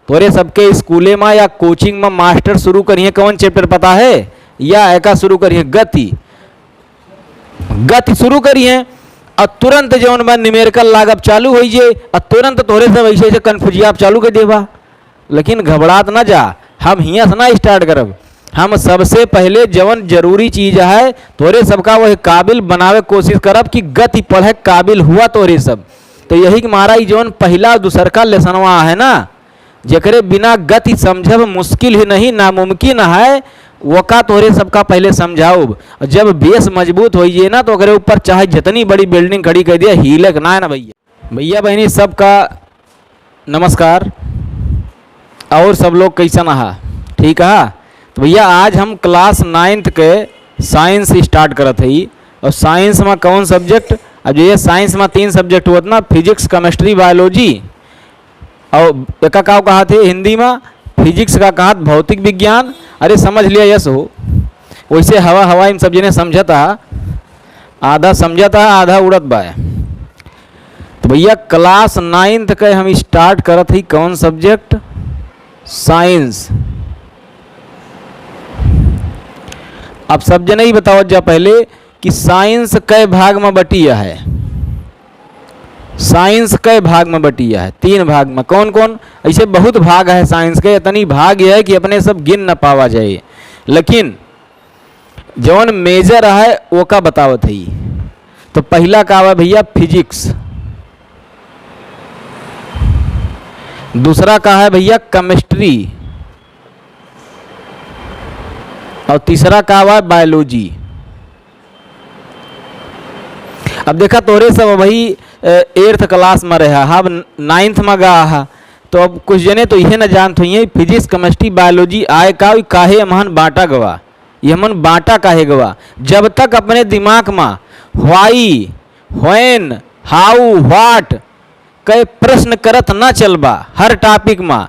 तोरे सबके स्कूले में या कोचिंग में मास्टर शुरू करिए कौन चैप्टर पता है? या एका शुरू करिए गति, गति शुरू करिए और तुरंत जौन बा न्यूमेरिकल लागब चालू हो जाए और तुरंत तोरे सब ऐसे ऐसे कन्फ्यूजिया आप चालू कर देबा। लेकिन घबरात ना जा, हम हियाँ से ना स्टार्ट करब, हम सबसे पहले जवन जरूरी चीज है तोरे सबका वही काबिल बनावे कोशिश करब कि गति पढ़े काबिल हुआ तोरे सब। तो यही कि हमारा जौन पहला दूसर का लेसनवा है ना, जकरे बिना गति समझब मुश्किल ही नहीं नामुमकिन है, वो का तोरे सबका पहले समझाओ। जब बेस मजबूत हो जाए ना तो अगर ऊपर चाहे जितनी बड़ी बिल्डिंग खड़ी कर दिया हीलक ना है ना भैया। भैया बहनी सबका नमस्कार, और सब लोग कैसा नहा ठीक है? तो भैया आज हम क्लास 9th के साइंस स्टार्ट करत है। और साइंस में कौन सब्जेक्ट? अब ये साइंस में 3 सब्जेक्ट हुआ ना, फिजिक्स केमिस्ट्री बायोलॉजी, और एक का कहा थे हिंदी में फिजिक्स का कहा भौतिक विज्ञान। अरे समझ लिया यस हो, वैसे हवा हवा इन सब जने समझा था, आधा समझा था आधा उड़त बा। तो भैया क्लास 9th के हम स्टार्ट करत ही कौन सब्जेक्ट? साइंस। अब सब जने ही बताओ जा पहले कि साइंस कई भाग में बटिया है? साइंस कई भाग में बटिया है? 3 भाग में। कौन कौन? ऐसे बहुत भाग है साइंस के, इतनी भाग यह है कि अपने सब गिन न पावा जाए। लेकिन जौन मेजर है वो का बतावत है। तो पहला का है भैया फिजिक्स, दूसरा का है भैया केमिस्ट्री, और तीसरा का है बायोलॉजी। अब देखा तोरे सब वही 8th क्लास में रहा, अब 9th में गा, तो अब कुछ जने तो यह न जानते हुई फिजिक्स केमिस्ट्री बायोलॉजी आए का काहे हमन बांटा गवा, ये हमन बांटा काहे गवा। जब तक अपने दिमाग में व्हाई, व्हेन, हाउ, व्हाट कई प्रश्न करत ना चलबा हर टॉपिक में,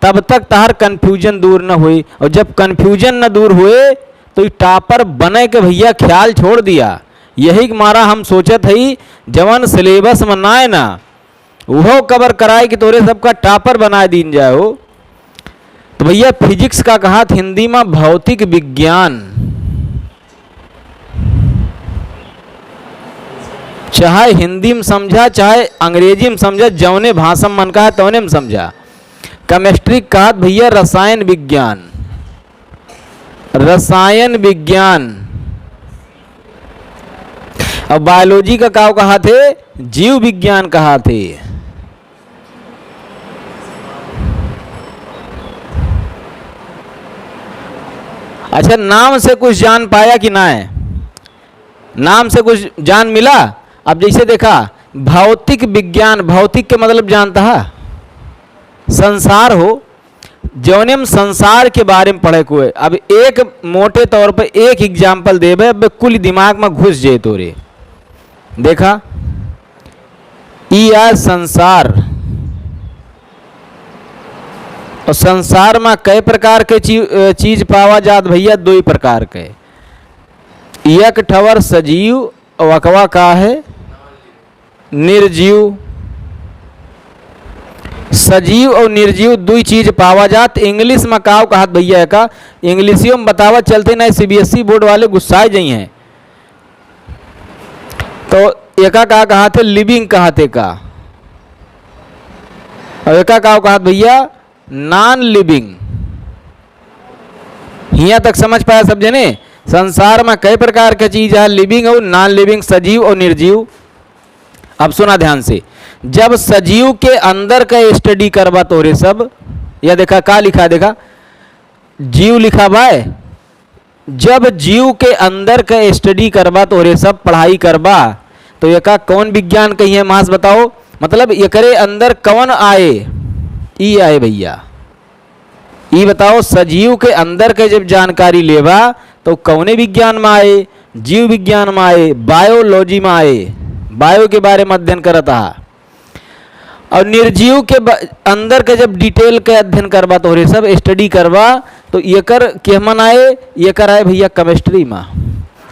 तब तक तहर कन्फ्यूजन दूर न हुई। और जब कन्फ्यूजन न दूर हुए तो टॉपर बने के भैया ख्याल छोड़ दिया। यही मारा हम सोचत हई जवन सिलेबस में ना है ना वो कवर कराए कि तोरे सबका टॉपर बना दीन जाए हो। तो भैया फिजिक्स का कहा हिंदी में भौतिक विज्ञान, चाहे हिंदी में समझा चाहे अंग्रेजी में समझा, जौने भाषा में मन का है तौने में समझा। केमिस्ट्री कहा भैया रसायन विज्ञान, रसायन विज्ञान। और बायोलॉजी का क्या कहा थे? जीव विज्ञान कहा थे। अच्छा, नाम से कुछ जान पाया कि ना है? नाम से कुछ जान मिला? अब जैसे देखा भौतिक विज्ञान, भौतिक के मतलब जानता है संसार हो, जौने में संसार के बारे में पढ़े हुए। अब एक मोटे तौर पर एक एग्जाम्पल देवे, अब कुल दिमाग में घुस जाए तोरे। देखा ई आज संसार, और संसार में कई प्रकार के चीज पावा जात भैया? 2 प्रकार के, एक ठवर सजीव और अकवा का है निर्जीव। सजीव और निर्जीव 2 चीज पावा जात। इंग्लिश में का कहत भैया का? इंग्लिशियों में बतावा चलते ना, CBSE बोर्ड वाले गुस्साए जाई हैं। तो एका का कहा थे लिविंग कहा थे का, और एका का कहा भैया नॉन लिविंग। यहाँ तक समझ पाया सब जने? संसार में कई प्रकार की चीज है, लिविंग और नॉन लिविंग, सजीव और निर्जीव। अब सुना ध्यान से, जब सजीव के अंदर का स्टडी करवा तोरे सब, या देखा का लिखा, देखा जीव लिखा बाय। जब जीव के अंदर का स्टडी करवा तोरे सब पढ़ाई करवा, तो ये का कौन विज्ञान कहिए मास बताओ? मतलब एकरे अंदर कौन आए? ई आए भैया। ई बताओ सजीव के अंदर के जब जानकारी लेवा तो कौने विज्ञान में आए? जीव विज्ञान में आए, बायोलॉजी में आए, बायो के बारे में अध्ययन करता। और निर्जीव के अंदर के जब डिटेल के अध्ययन करवा तोरे सब स्टडी करवा, तो येकर केमन आए? येकर आए भैया केमिस्ट्री में।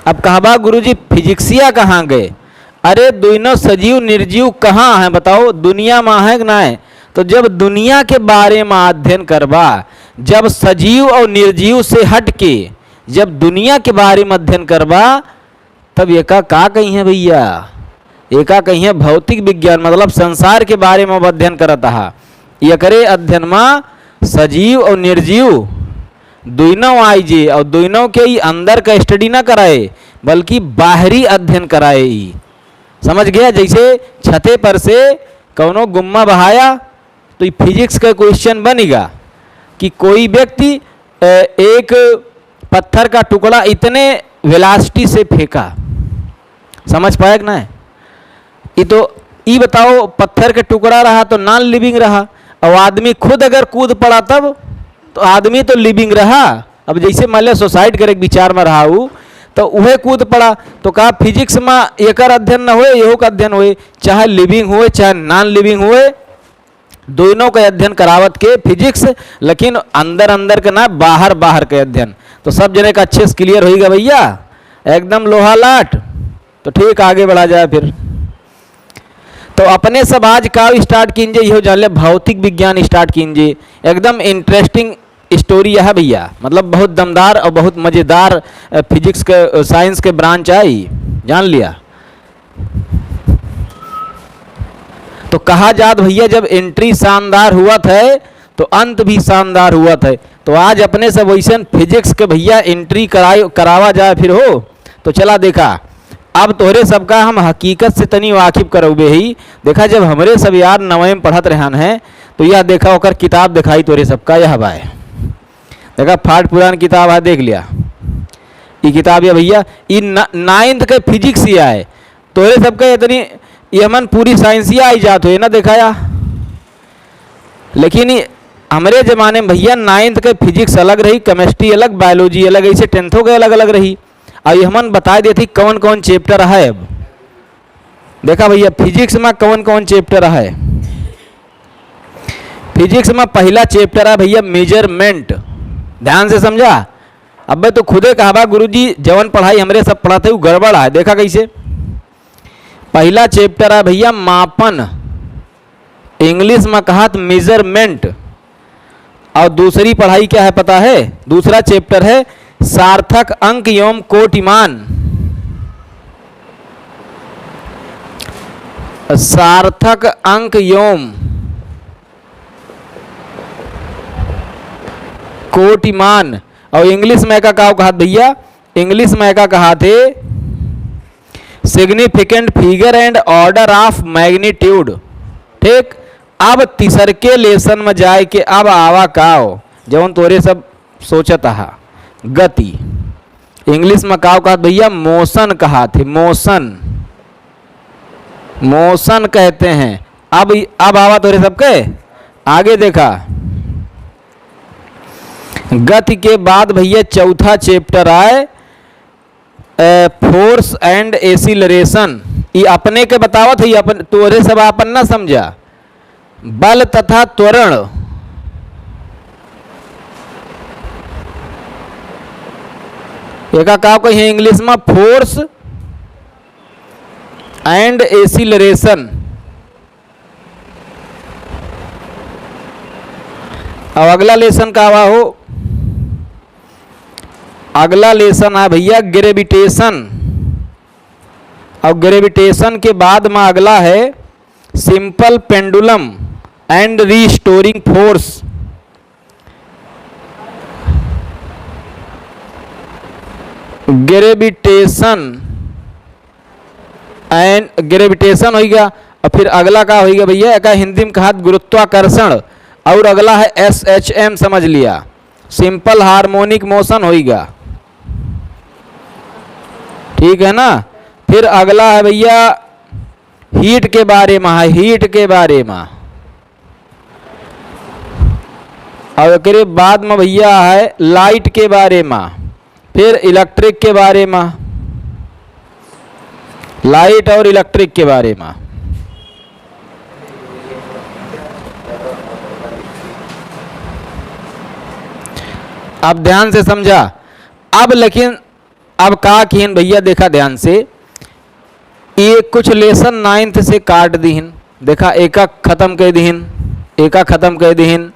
अब कहबा गुरुजी फिजिक्सिया कहाँ गए? अरे दोनों सजीव निर्जीव कहाँ हैं बताओ? दुनिया में है कि ना है? तो जब दुनिया के बारे में अध्ययन करबा, जब सजीव और निर्जीव से हट के जब दुनिया के बारे में अध्ययन करबा, तब एका का कही है भैया, एका कही है भौतिक विज्ञान, मतलब संसार के बारे में अध्ययन करता है। एकरे अध्ययन में सजीव और निर्जीव दोनों आई जे, और दोनों के ही अंदर का स्टडी ना कराए बल्कि बाहरी अध्ययन कराए ही। समझ गया? जैसे छते पर से कौनो गुम्मा बहाया तो ये फिजिक्स का क्वेश्चन बनेगा कि कोई व्यक्ति एक पत्थर का टुकड़ा इतने वेलासिटी से फेंका। समझ पाया कि ना? ये तो ये बताओ, पत्थर के टुकड़ा रहा तो नॉन लिविंग रहा, और आदमी खुद अगर कूद पड़ा तब तो आदमी तो लिविंग रहा। अब जैसे मान लिया सुसाइड करे विचार में रहा हूँ तो वह कूद पड़ा, तो कहा फिजिक्स में एक अध्ययन न हुए, यहो का अध्ययन हुए, चाहे लिविंग हुए चाहे नॉन लिविंग हुए, दोनों का अध्ययन करावत के फिजिक्स, लेकिन अंदर अंदर का ना, बाहर बाहर के अध्ययन। तो सब जने का अच्छे से क्लियर होगा भैया, एकदम लोहा लाट। तो ठीक, आगे बढ़ा जाए फिर। तो अपने सब आज का स्टार्ट कीजिए, यहो जान ले भौतिक विज्ञान स्टार्ट कीजिए। एकदम इंटरेस्टिंग स्टोरी है भैया, मतलब बहुत दमदार और बहुत मज़ेदार फिजिक्स के साइंस के ब्रांच आई, जान लिया। तो कहा जात भैया, जब एंट्री शानदार हुआ था तो अंत भी शानदार हुआ था। तो आज अपने सब वैसे फिजिक्स के भैया एंट्री करावा जाए फिर हो। तो चला देखा, अब तोहरे सबका हम हकीकत से तनी वाकिफ करोगे ही। देखा, जब हमरे सब यार नवे में पढ़त रहन हैं तो यह देखा होकर किताब दिखाई तोहरे सबका, यह बाय देखा फाट पुरान किताब है, देख लिया ये किताब है भैया, ये 9th के फिजिक्स ही आए तोहरे सबका, इतनी ये मन पूरी साइंस ही आई जात हो ना दिखाया। लेकिन हमारे ज़माने में भैया 9th के फिजिक्स अलग रही, केमिस्ट्री अलग, बायोलॉजी अलग, ऐसे 10th के अलग अलग रही। और ये हमन बता देती कौन कौन चैप्टर है। अब देखा भैया, फिजिक्स में कौन कौन चैप्टर है। फिजिक्स में पहला चैप्टर है भैया मेजरमेंट, ध्यान से समझा। अब तो खुदे कहा गुरुजी जवन पढ़ाई हमरे सब पढ़ाते वो गड़बड़ है। देखा कैसे, पहला चैप्टर है भैया मापन, इंग्लिश में कहा मेजरमेंट। और दूसरी पढ़ाई क्या है पता है? दूसरा चैप्टर है सार्थक अंक एवं कोटिमान। सार्थक अंक एवं कोटिमान। और इंग्लिश में का कहा भैया, इंग्लिश में का कहा थे significant figure and order of magnitude. ठीक, अब तीसर के लेसन में जाए के अब आवा काओ जवन तोरे सब सोचत हा, गति। इंग्लिश में काओ कहा भैया मोशन कहा थे, मोशन, मोशन कहते हैं। अब आवा तोरे सबके आगे देखा, गति के बाद भैया चौथा चैप्टर आए फोर्स एंड एसिलरेशन। ये अपने के बतावत है, अपन तोरे सब अपन ना समझा, बल तथा त्वरण। एक का कही इंग्लिश में फोर्स एंड एसिलरेशन। अब अगला लेसन का हुआ हो, अगला लेसन है भैया ग्रेविटेशन। और ग्रेविटेशन के बाद में अगला है simple pendulum and restoring force. Gravitation and gravitation होगा। और फिर अगला का होगा भैया, एक हिंदी में कहा गुरुत्वाकर्षण। और अगला है SHM, समझ लिया, सिंपल हार्मोनिक मोशन होगा। ठीक है ना। फिर अगला है भैया हीट के बारे में, है हीट के बारे में। और एक बाद में भैया है लाइट के बारे में, फिर इलेक्ट्रिक के बारे में, लाइट और इलेक्ट्रिक के बारे में। अब ध्यान से समझा। अब लेकिन अब का किन भैया, देखा ध्यान से, ये कुछ लेसन 9th से काट दीन, देखा एक खत्म कर दीन। एका ख़त्म कर दीन।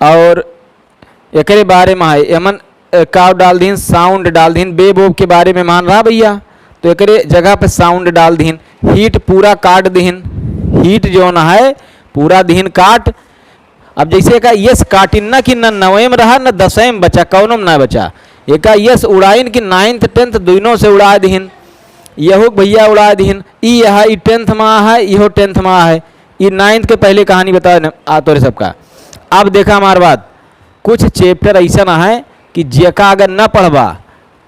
और एकरे बारे में है एमन का डाल दीन, साउंड डाल दीन, बेब ओब के बारे में मान रहा भैया, तो एकरे जगह पे साउंड डाल दीन। हीट पूरा काट दीन, हीट जो ना है पूरा दीन काट। अब जैसे का यस काटिन ना कि न नवे में रहा न दसवें में बचा, कौनों में ना बचा। एक यस उड़ाइन कि 9th 10th दोनों से उड़ा दीन। यहो भैया उड़ा दीन। ई है ई 10th में है, इहो 10th में है। ये 9th के पहले कहानी बता तोरे सबका। अब देखा हमार बात, कुछ चैप्टर ऐसा ना है कि जेका अगर न पढ़बा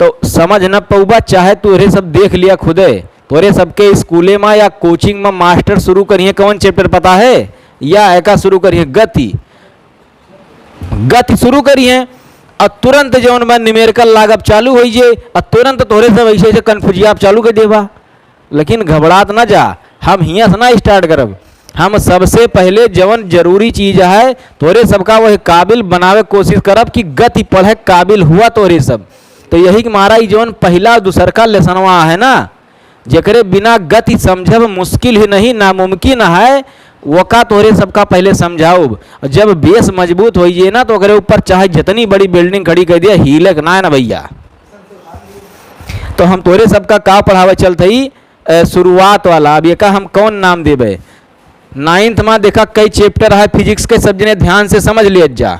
तो समझ न पऊबा, चाहे तोरे सब देख लिया खुदे। तोरे सबके स्कूले में या कोचिंग में मास्टर शुरू करिए कौन चैप्टर पता है, या एका शुरू करिए गति, गति शुरू करिए और तुरंत जौन बा न्यूमेरिकल लागब चालू हो जे और तुरंत तोरे सब ऐसे ऐसे कन्फ्यूजिया आप चालू कर देबा। लेकिन घबरात ना जा, हम हियाँ से ना स्टार्ट करब। हम सबसे पहले जवन जरूरी चीज़ है तोरे सबका वही काबिल बनावे कोशिश करब कि गति पढ़े काबिल हुआ तोरे सब। तो यही कि मारा ई जवन पहला दूसरका लेसनवा है ना, जेकरे बिना गति समझब मुश्किल ही नहीं नामुमकिन है, वो का तोरे सबका पहले समझाओ। जब बेस मजबूत हो जाए ना तो अगर ऊपर चाहे जितनी बड़ी बिल्डिंग खड़ी कर दिया हिले ना है ना भैया। तो हम तोरे सबका का पढ़ावे चलते ही शुरुआत वाला। अब ये का हम कौन नाम देवे। 9th में देखा कई चैप्टर है फिजिक्स के, सब जने ध्यान से समझ लिया जा।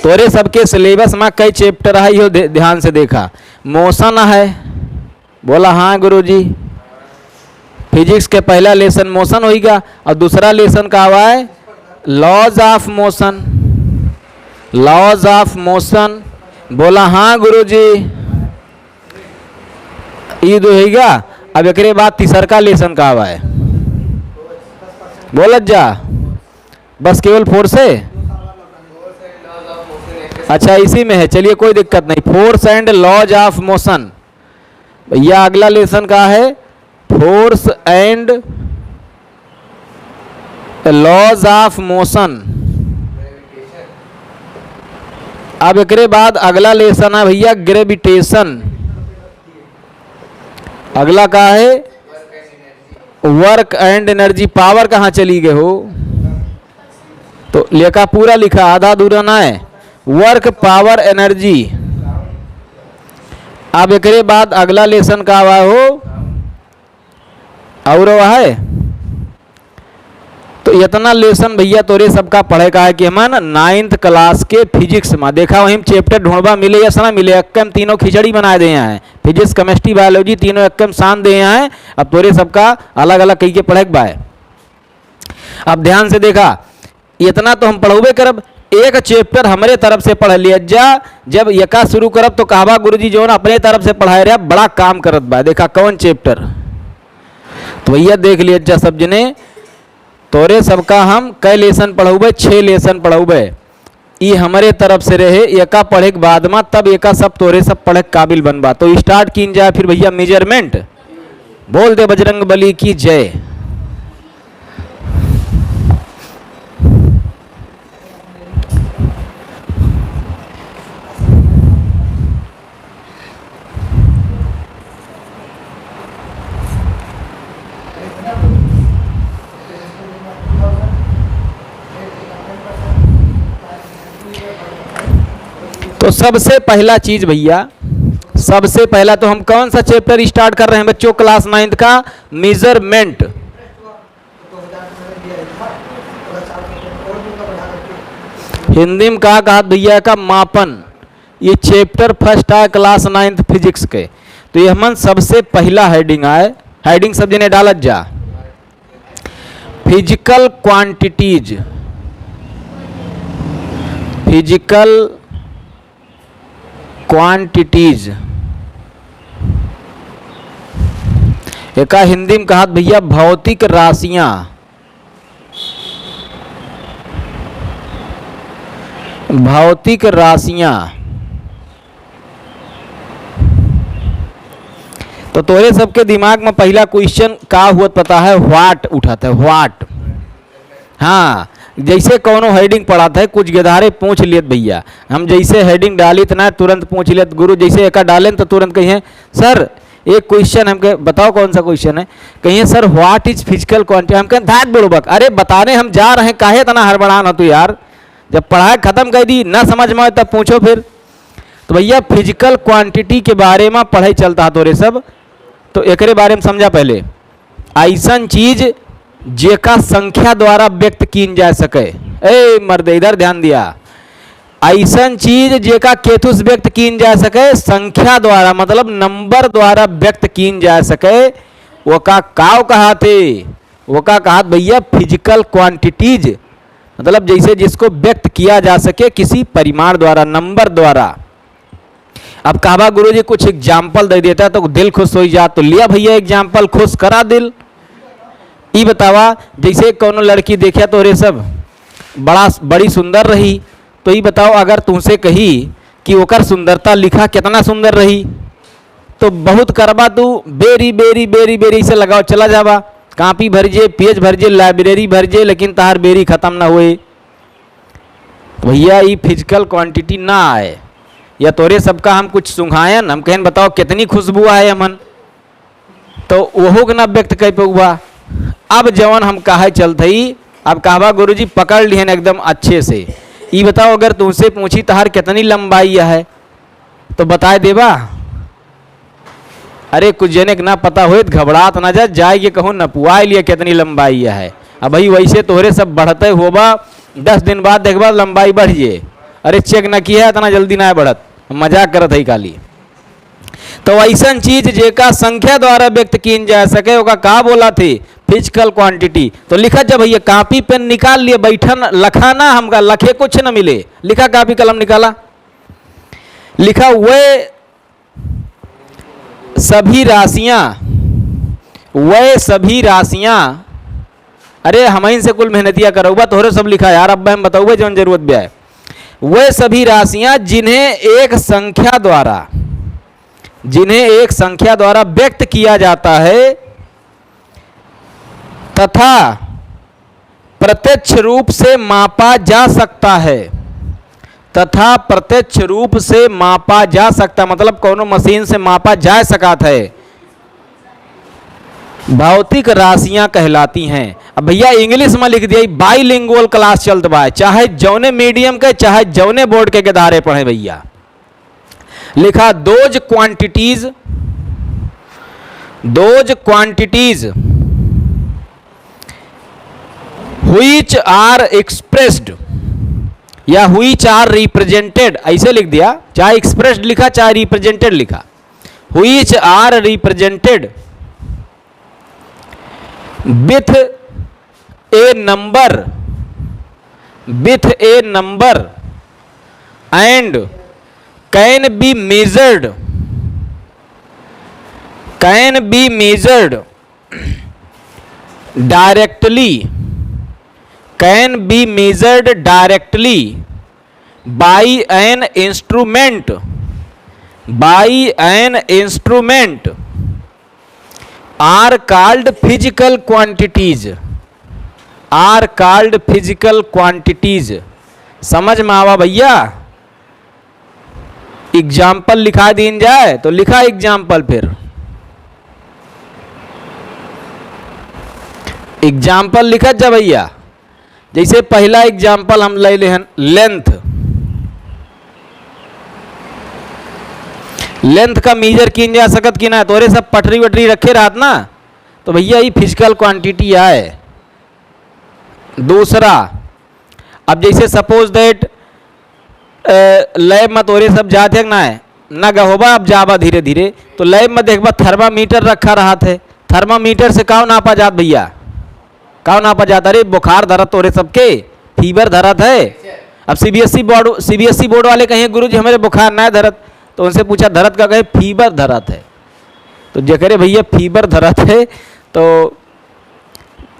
तोरे सबके सिलेबस में कई चैप्टर है यो ध्यान से देखा। मोशन है, बोला हाँ गुरुजी। फिजिक्स के पहला लेसन मोशन होगा और दूसरा लेसन का हुआ है laws of motion, laws of motion. बोला हाँ गुरुजी, ये दो होगा। अब एक बाद तीसरा लेसन का हुआ है, बोलत जा बस केवल फोर्स है। अच्छा इसी में है, चलिए कोई दिक्कत नहीं। Force and laws of motion. भैया अगला लेसन का है force and laws of motion. अब एक बाद अगला लेसन है भैया ग्रेविटेशन। अगला का है वर्क एंड एनर्जी। पावर कहाँ चली गए हो, तो लेखा पूरा लिखा, आधा अधूरा ना है। Work power energy. अब एक बाद अगला लेसन का हुआ हो और है। तो इतना लेसन भैया तोरे सबका पढ़े का है कि हम 9th क्लास के फिजिक्स में देखा वहीं चैप्टर ढूंढवा मिले या सना मिले, अक्कम तीनों खिचड़ी बना दे हैं। फिजिक्स केमिस्ट्री बायोलॉजी तीनों अक्कम शान दे हैं। अब तोरे सबका अलग अलग कही के पढ़े बा। अब ध्यान से देखा, इतना तो हम पढ़ोबे करब, एक चैप्टर हमारे तरफ से पढ़ लिया जा। जब यका शुरू करब तो कहबा गुरुजी जो ना अपने तरफ से पढ़ाए रहा बड़ा काम करत बा। देखा कौन चैप्टर, तो भैया देख लिया जा सब जने। तोरे सबका हम कई लेसन पढ़ौबे, 6 लेसन पढ़ौबे। ये हमारे तरफ से रहे, एका पढ़े के बाद में तब एका सब तोरे सब पढ़े काबिल बनबा। तो स्टार्ट की जाए फिर भैया मेजरमेंट। बोल दे बजरंग बली की जय। तो सबसे पहला चीज भैया, सबसे पहला तो हम कौन सा चैप्टर स्टार्ट कर रहे हैं बच्चों क्लास 9th का, मेजरमेंट। हिंदी में कहा भैया का मापन। ये चैप्टर फर्स्ट है क्लास 9th फिजिक्स के। तो ये हम सबसे पहला हेडिंग आए, हेडिंग सब जने डालत जा। Physical quantities, physical quantities. एक हिंदी में कहा भैया भौतिक राशियां। भौतिक राशियां। तो तोरे सबके दिमाग में पहला क्वेश्चन का हुआ पता है, व्हाट उठाता है, व्हाट। हाँ जैसे कौनो हेडिंग पढ़ा था कुछ गेदारे पूछ लियत भैया, हम जैसे हेडिंग डाली तो ना तुरंत पूछ लियत गुरु, जैसे एक डालें तो तुरंत कहिए सर एक क्वेश्चन हम कहे बताओ कौन सा क्वेश्चन है, कहिए sir what is physical quantity, हम कहें धात बुड़बक, अरे बताने हम जा रहे हैं काहे इतना हड़बड़ाना तू यार, जब पढ़ाई खत्म कर दी ना समझ में आए तब पूछो फिर। तो भैया फिजिकल क्वांटिटी के बारे में पढ़ाई चलता है तोरे सब, तो एक बारे में समझा पहले। ऐसन चीज जेका संख्या द्वारा व्यक्त की जा सके, ए मर्द इधर ध्यान दिया, ऐसन चीज जेका केतुस व्यक्त की जा सके संख्या द्वारा, मतलब नंबर द्वारा व्यक्त की जा सके, वो का काव कहा थे, वो का कहा भैया फिजिकल क्वांटिटीज, मतलब जैसे जिसको व्यक्त किया जा सके किसी परिमाण द्वारा, नंबर द्वारा। अब कहवा गुरुजी कुछ एग्जाम्पल दे देता तो दिल खुश हो जा, तो लिया भैया एग्जाम्पल, खुश करा दिल। ई बतावा जैसे कोनो लड़की देखा तो रे सब बड़ी सुंदर रही, तो ये बताओ अगर तुमसे कही कि ओकर सुंदरता लिखा कितना सुंदर रही, तो बहुत करबा तू बेरी बेरी बेरी बेरी से लगाओ चला जावा, कापी भर जे, पेज भर जे, लाइब्रेरी भर जे, लेकिन तार बेरी खत्म ना हुए। भैया ये फिजिकल क्वांटिटी ना आए, या तोरे सबका हम कुछ सुंघायन, हम कहें बताओ कितनी खुशबू आए हमन, तो वह के ना व्यक्त कर पा। अब जवन हम कहा चलते ही, अब कहवा गुरुजी पकड़ लिहन एकदम अच्छे से। ये बताओ अगर तुमसे पूछी तहार कितनी लंबाई है, तो बता देबा? अरे कुछ जने ना पता हो घबरात ना जा, जाए कहूँ न पुआ लिया कितनी लंबाई है। अब भाई वैसे तोहरे सब बढ़ते होबा, 10 दिन बाद देखबा लंबाई बढ़ जे, अरे चेक न किया इतना जल्दी ना बढ़त, मजाक करत है काली। तो ऐसा चीज जेका संख्या द्वारा व्यक्त की जा सके ओका का बोला थे, फिजिकल क्वांटिटी। तो लिखा जब भैया कॉपी पेन निकाल लिए, बैठन लखाना हमका लखे कुछ न मिले, लिखा कॉपी कलम निकाला, लिखा वे सभी राशियां, अरे हम से कुल मेहनतिया करोगा तोहरे सब लिखा यार, अब हम बताऊंगा जो जरूरत भी है। वे सभी राशियां जिन्हें एक संख्या द्वारा व्यक्त किया जाता है तथा प्रत्यक्ष रूप से मापा जा सकता है, मतलब कोनो मशीन से मापा जा सकता है, भौतिक राशियां कहलाती हैं। अब भैया इंग्लिश में लिख दिया, बाइलिंगुअल क्लास चलत बा, चाहे जौने मीडियम के चाहे जौने बोर्ड के गदारे पढ़े भैया। लिखा those quantities which are expressed या which are represented, ऐसे लिख दिया, चाहे expressed लिखा चाहे represented लिखा, which are represented with a number and can be measured directly by an instrument are called physical quantities। समझ में आवा भैया? एग्जाम्पल लिखा दीन जाए तो लिखा एग्जाम्पल, फिर एग्जाम्पल लिखा जा भैया। जैसे पहला एग्जाम्पल हम ले लें लेंथ का मीजर किन जा सकत कि ना, तोरे सब पटरी वटरी रखे रहत ना, तो भैया ये फिजिकल क्वांटिटी है। दूसरा, अब जैसे सपोज दैट लैब में तोरे सब जाते हैं ना गहोबा, अब जाबा धीरे धीरे, तो लैब में देखबा थर्मामीटर रखा रहा थे, थर्मामीटर से काव नापा जात भैया, काव नापा जाता, अरे बुखार धरत तोरे सबके, फीवर धरत है। अब सीबीएसई बोर्ड वाले कहें गुरुजी हमारे बुखार ना धरत, तो उनसे पूछा धरत का, कहे फीवर धरत है। तो जकरे भैया फीवर धरत है, तो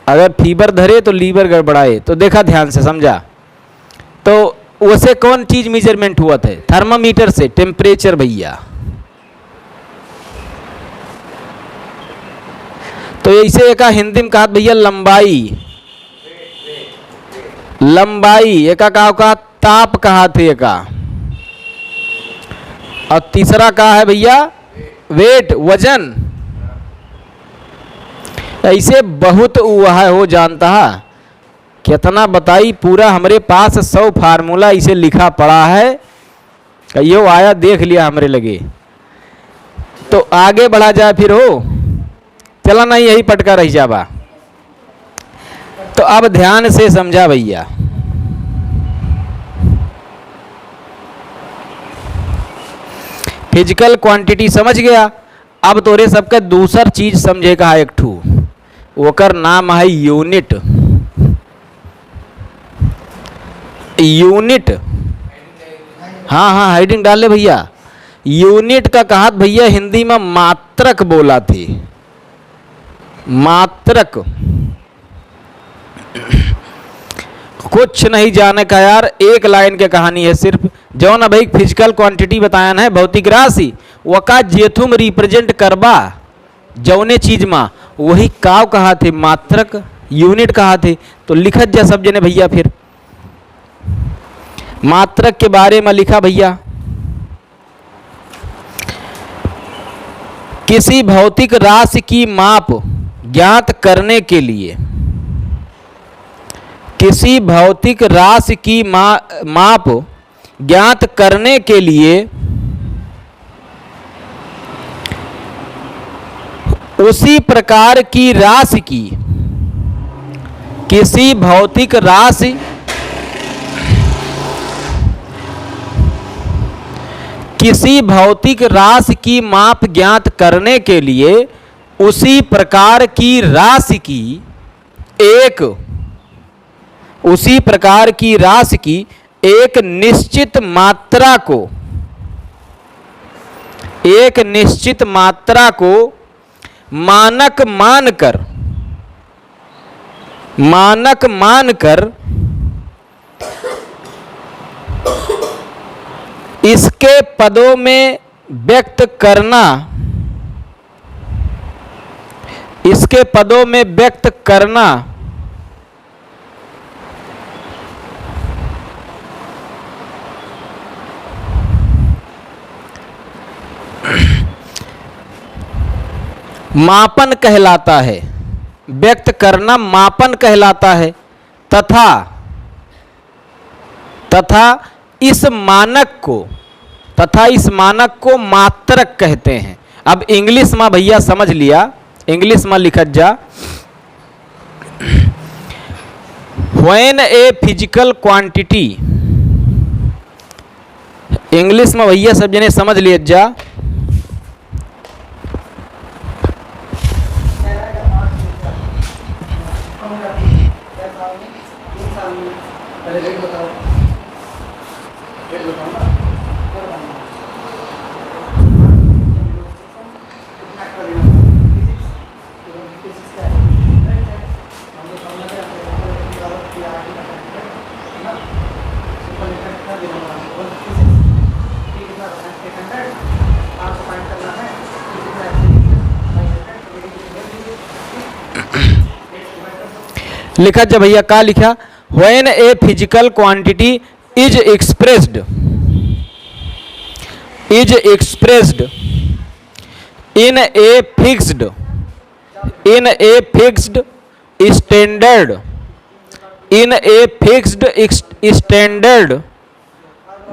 अगर फीवर धरे तो लीवर गड़बड़ाए, तो देखा ध्यान से समझा, तो उसे कौन चीज मेजरमेंट हुआ थे, थर्मामीटर से टेम्परेचर भैया। तो ऐसे एक हिंदी में कहा भैया लंबाई एक कहा ताप कहा थे एक, और तीसरा कहा है भैया वेट वजन, ऐसे बहुत हुआ है हो जानता है, कितना बताई, पूरा हमारे पास 100 फार्मूला इसे लिखा पड़ा है, यो आया देख लिया हमरे लगे। तो आगे बढ़ा जाए फिर हो, चला नहीं यही पटका रही जाबा। तो अब ध्यान से समझा भैया, फिजिकल क्वांटिटी समझ गया। अब तोरे सबका दूसर चीज समझे का एक ठू, ओकर नाम है यूनिट। यूनिट, हाँ हाँ हेडिंग डाल ले भैया। यूनिट का कहा भैया हिंदी में मात्रक बोला थे, मात्रक। कुछ नहीं जाने का यार, एक लाइन की कहानी है सिर्फ। जो ना भाई फिजिकल क्वांटिटी बताया है भौतिक राशि, वका जेथुम रिप्रेजेंट करबा जौने चीज में वही काव कहा थे, मात्रक यूनिट कहा थे। तो लिखत जा सब जने भैया, फिर मात्रक के बारे में लिखा भैया। किसी भौतिक राशि की माप ज्ञात करने के लिए, किसी भौतिक राशि की माप ज्ञात करने के लिए उसी प्रकार की राशि की, किसी भौतिक राशि, किसी भौतिक राशि की माप ज्ञात करने के लिए उसी प्रकार की राशि की एक, उसी प्रकार की राशि की एक निश्चित मात्रा को, एक निश्चित मात्रा को मानक मानकर, मानक मानकर इसके पदों में व्यक्त करना, इसके पदों में व्यक्त करना मापन कहलाता है, व्यक्त करना मापन कहलाता है। तथा इस मानक को, तथा इस मानक को मात्रक कहते हैं। अब इंग्लिश में भैया समझ लिया, इंग्लिश में लिखत जा, when a physical quantity, English में भैया सब जने समझ लिए जा, लिखा जा भैया, का लिखा, when a physical quantity is expressed, is expressed in a fixed, in a fixed standard, in a fixed standard,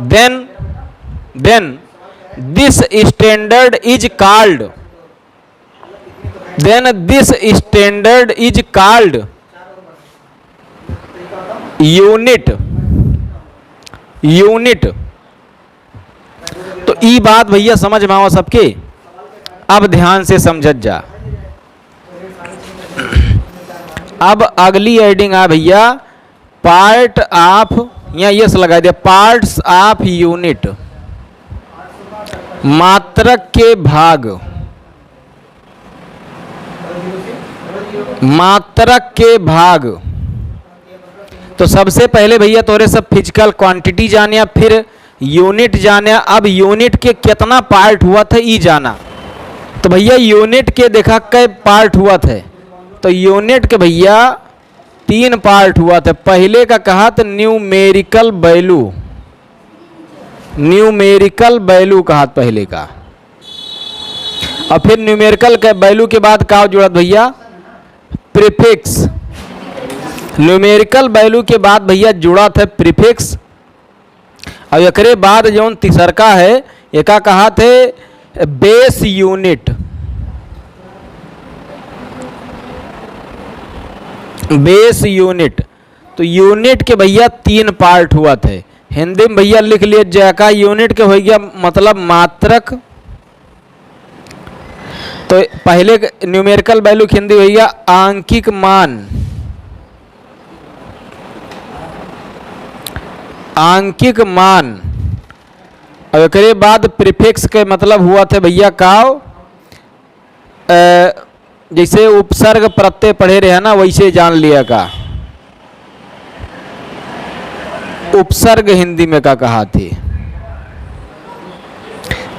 then this standard is called, then this standard is called unit, unit. तो ई बात भैया समझ में आओ सबके। अब ध्यान से समझत जा। अब अगली हेडिंग आ भैया, पार्ट ऑफ, यहाँ यस लगा दिया, पार्ट्स ऑफ यूनिट, मात्रक के भाग, मात्रक के भाग। तो सबसे पहले भैया तोरे सब फिजिकल क्वांटिटी जाने, फिर यूनिट जाने। अब यूनिट के कितना पार्ट हुआ था ई जाना। तो भैया यूनिट के देखा कई पार्ट हुआ थे, तो यूनिट के भैया 3 पार्ट हुआ था। पहले का कहा तो न्यूमेरिकल वैल्यू, न्यूमेरिकल वैल्यू कहा पहले का, और फिर न्यूमेरिकल के वैल्यू के बाद का जुड़ा भैया प्रीफिक्स। न्यूमेरिकल वैल्यू के बाद भैया जुड़ा था प्रीफिक्स। और एकरे बाद जौन तीसरका है एका कहा थे बेस यूनिट। बेस यूनिट तो यूनिट के भैया 3 पार्ट हुआ थे। हिंदी में भैया लिख लिए जैका यूनिट के हो गया मतलब मात्रक। तो पहले न्यूमेरिकल वैल्यू हिंदी हो गया आंकिक मान। आंकिक मान। और एकरे बाद प्रीफिक्स के मतलब हुआ थे भैया काव जैसे उपसर्ग प्रत्यय पढ़े रहे ना वैसे जान लिया का। उपसर्ग हिंदी में का कहा थी।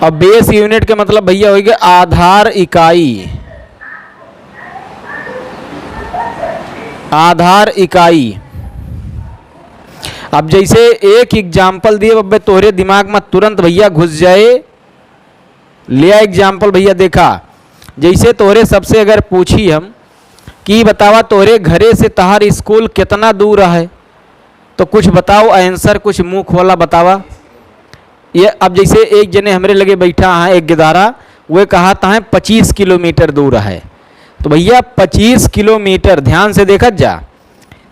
अब बेस यूनिट के मतलब भैया हो गया आधार इकाई। आधार इकाई। अब जैसे एक एग्जाम्पल दिए अब तोहरे दिमाग में तुरंत भैया घुस जाए। लिया एग्जाम्पल भैया देखा। जैसे तोहरे सबसे अगर पूछी हम कि बतावा तोहरे घरे से तहार स्कूल कितना दूर है तो कुछ बताओ आंसर कुछ मुंह खोला बतावा। ये अब जैसे एक जने हमरे लगे बैठा है एक गिदारा वे कहा था 25 किलोमीटर दूर है। तो भैया 25 किलोमीटर ध्यान से देखा जा।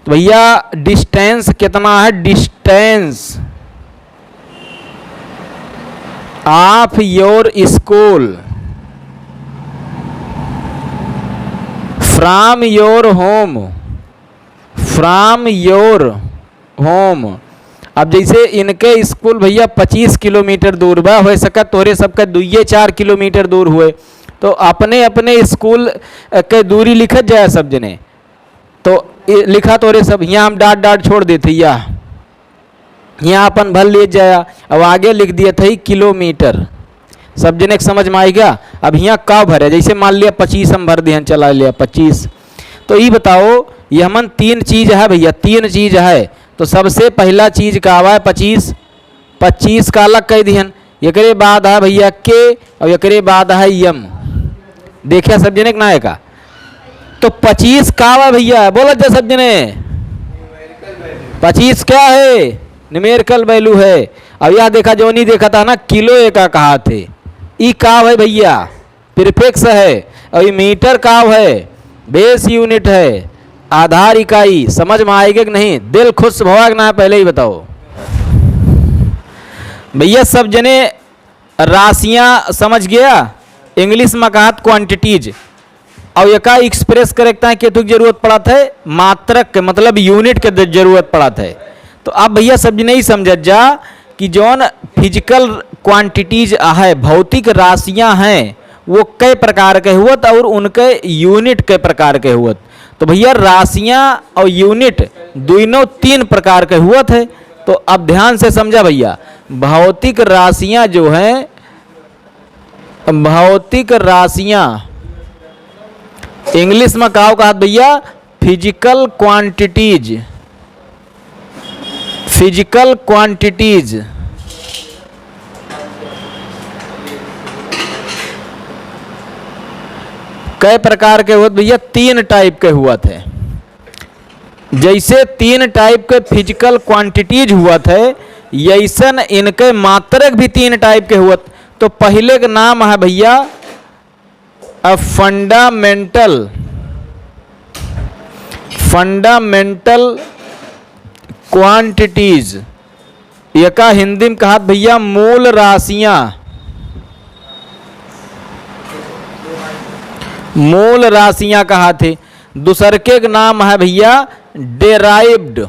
तो भैया डिस्टेंस कितना है। Distance of your school from your home. From your home. अब जैसे इनके स्कूल भैया 25 किलोमीटर दूर बा हो सका तोरे सबका 2-4 किलोमीटर दूर हुए तो अपने अपने स्कूल के दूरी लिखत जाए सब जने। तो लिखा तोरे सब यहाँ हम डाट डाट छोड़ देते यहाँ अपन भर ले जाया। अब आगे लिख दिया था किलोमीटर। सब जने समझ में आएगा। अब यहाँ का भरे जैसे मान लिया 25 हम भर दिया चला लिया 25। तो ये बताओ ये हमन 3 चीज़ है भैया 3 चीज़ है। तो सबसे पहला चीज़ का आवा है 25। 25 का अलग कह दिहन। एकरे बाद है भैया के और एकरे बाद है यम। देखिए सब जने ना है का। तो 25 का आवा भैया बोला जा सब जने। 25 क्या है न्यूमेरिकल वैल्यू है। अब यह देखा जो नहीं देखा था ना किलो एका कहा थे। ई काव है भैया प्रीफिक्स है। और ये मीटर काव है बेस यूनिट है आधार इकाई। समझ में आएगा कि नहीं। दिल खुश होगा कि ना पहले ही बताओ भैया। सब जने राशियां समझ गया। इंग्लिश में कहा क्वांटिटीज। और ये का एक्सप्रेस करेक्टा है केतु की जरूरत पड़ा था मात्रक के मतलब यूनिट के जरूरत पड़ा था। तो अब भैया सब जने ही समझ जा कि जौन फिजिकल क्वांटिटीज है भौतिक राशियां हैं वो कई प्रकार के हुआ और उनके यूनिट कई प्रकार के हुआ। तो भैया राशियां और यूनिट दोनों 3 प्रकार के हुआ थे। तो अब ध्यान से समझा भैया। भौतिक राशियां जो हैं भौतिक राशियां इंग्लिश में कहा भैया फिजिकल क्वांटिटीज। फिजिकल क्वांटिटीज कई प्रकार के हुए भैया 3 टाइप के हुआ थे। जैसे 3 टाइप के फिजिकल क्वांटिटीज हुआ थे यैसन इनके मात्रक भी 3 टाइप के हुआ। तो पहले का नाम है भैया फंडामेंटल। Fundamental quantities. ये का हिंदी में कहा भैया मूल राशियां। मूल राशियां कहा थे। दूसर के नाम है भैया डेराइव्ड।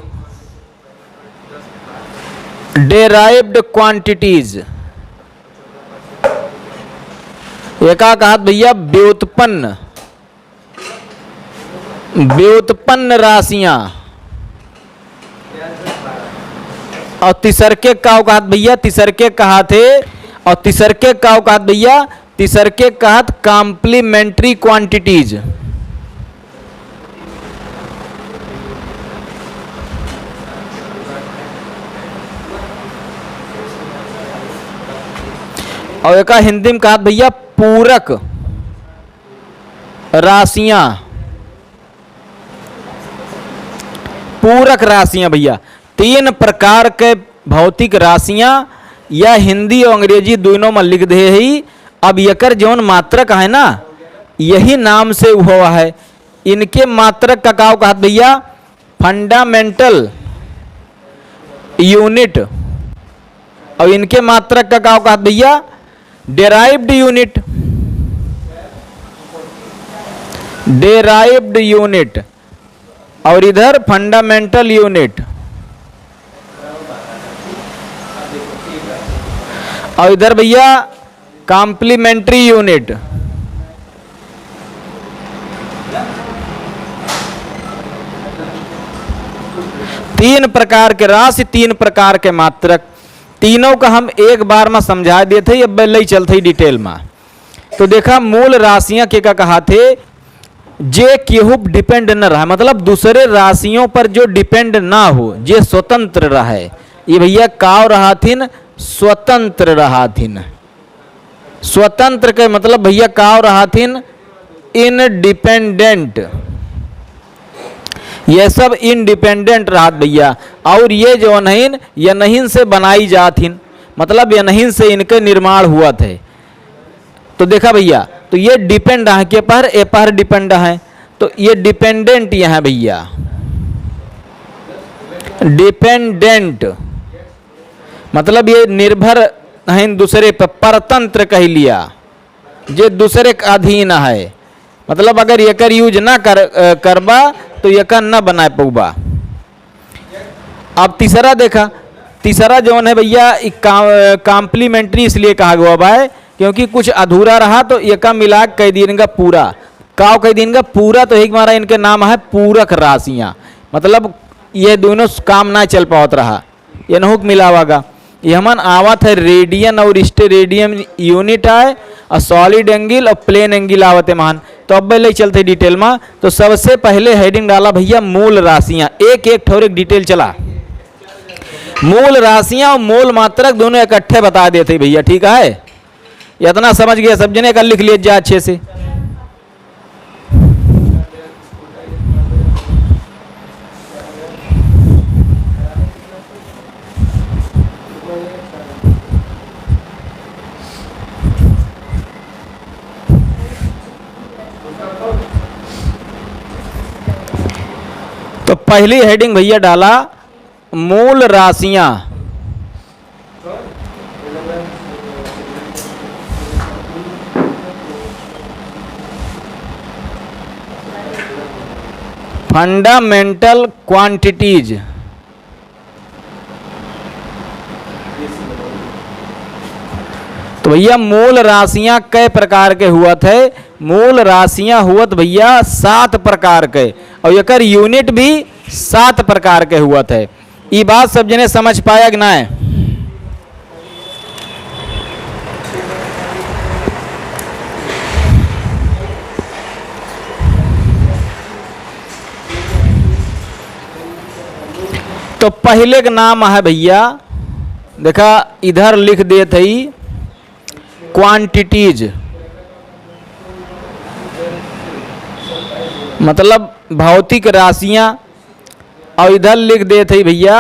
Derived quantities. एक कहा भैया व्युत्पन्न। व्युत्पन्न राशियां। और तीसरके का कहा भैया तीसरके कहा थे। और तीसरके का कहा भैया तीसरके कहा कॉम्प्लीमेंट्री क्वांटिटीज। और एक हिंदी में कहा भैया पूरक राशियां। पूरक राशियां भैया, 3 प्रकार के भौतिक राशियां या हिंदी और अंग्रेजी दोनों में लिख दे ही। अब यकर जौन मात्रक है ना, यही नाम से हुआ है। इनके मात्रक का क्या कहत भैया, फंडामेंटल यूनिट, और इनके मात्रक का क्या कहत भैया, डेराइव्ड यूनिट। डेराइव्ड यूनिट और इधर फंडामेंटल यूनिट, और इधर भैया कॉम्प्लीमेंट्री यूनिट। तीन प्रकार के राशि, 3 प्रकार के मात्रक, तीनों का हम एक बार में समझा देते, अब ले चलते डिटेल में। तो देखा मूल राशियां के का कहा थे, जे केहू डिपेंड न रहा, मतलब दूसरे राशियों पर जो डिपेंड ना हो, जे स्वतंत्र रहे। ये भैया काव रहा थिन, स्वतंत्र रहा थिन। स्वतंत्र के मतलब भैया काव रहा थिन, इनडिपेंडेंट। ये सब इंडिपेंडेंट रहा भैया, और ये जो नहीं ये नहीं से बनाई जाथिन, मतलब ये नहीं से इनके निर्माण हुआ थे। तो देखा भैया, तो ये डिपेंड है के पर, ए पर डिपेंड है, तो ये डिपेंडेंट ये है भैया, डिपेंडेंट मतलब ये निर्भर है दूसरे पर, परतंत्र कह लिया, जे दूसरे के अधीन है। मतलब अगर एकर यूज ना करबा तो एकर ना बना पऊबा। अब तीसरा देखा, तीसरा जो है भैया कॉम्प्लीमेंट्री इसलिए कहा गया भाई, क्योंकि कुछ अधूरा रहा तो एका मिला कह देंगे पूरा, काव कह देंगे पूरा, तो एक मारा इनके नाम है पूरक राशियां। मतलब ये दोनों काम ना चल पावत रहा, ये नहुक मिलावागा। ये हमन आवत है रेडियन और स्टेरेडियन यूनिट है, और सॉलिड एंगल और प्लेन एंगल आवत है मान। तो अब ले चलते डिटेल में। तो सबसे पहले हेडिंग डाला भैया मूल राशियां, एक एक ठोर डिटेल चला। मूल राशियां और मूल मात्रक दोनों इकट्ठे बता देते भैया, ठीक है, इतना समझ गया सब जने, कल लिख लिया जा अच्छे से। तो पहली हेडिंग भैया डाला मूल राशियां। Fundamental quantities. तो भैया मूल राशियां कई प्रकार के हुआ थे, मूल राशियां हुआ भैया 7 प्रकार के, और एकर यूनिट भी 7 प्रकार के हुआ थे। ये बात सब जने समझ पाया कि ना है? तो पहले का नाम है भैया, देखा इधर लिख दे थी क्वांटिटीज, मतलब भौतिक राशियां, और इधर लिख दे थे भैया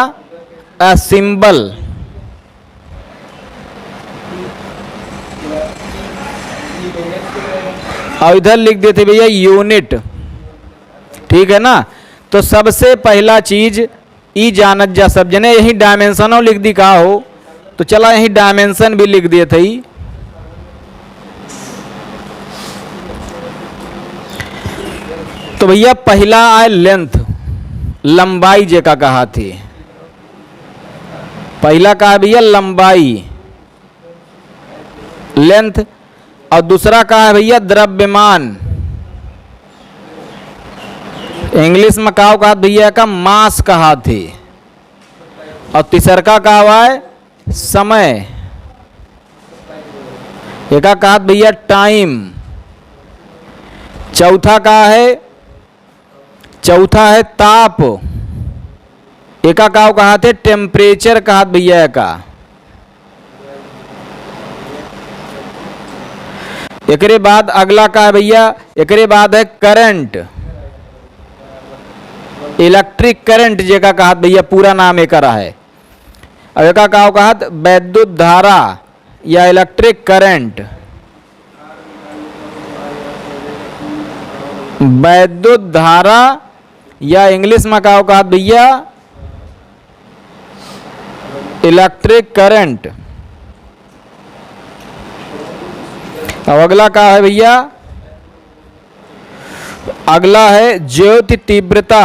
अ सिंबल, और इधर लिख देते भैया यूनिट, ठीक है ना। तो सबसे पहला चीज ई जानत जा सब जने, यही डायमेंशनों लिख दी का हो, तो चला यही डायमेंशन भी लिख दिए थे। तो भैया पहला आए लेंथ, लंबाई जेका कहा थी, पहला कहा भैया लंबाई लेंथ, और दूसरा कहा है भैया द्रव्यमान, इंग्लिश में कहा भैया का मास कहा थी, और तीसरा का कहा है समय, एक कहा भैया टाइम, चौथा है ताप, एक कहा थे टेम्परेचर कहा भैया का, एकरे बाद अगला का है भैया, एकरे बाद है करंट, इलेक्ट्रिक करंट जेका कहत भैया पूरा नाम एक है। अब एका का कहत वैद्युत धारा या इलेक्ट्रिक करंट, वैद्युत धारा या इंग्लिश में का कहत भैया इलेक्ट्रिक करंट। अब अगला का है भैया, अगला है ज्योति तीव्रता।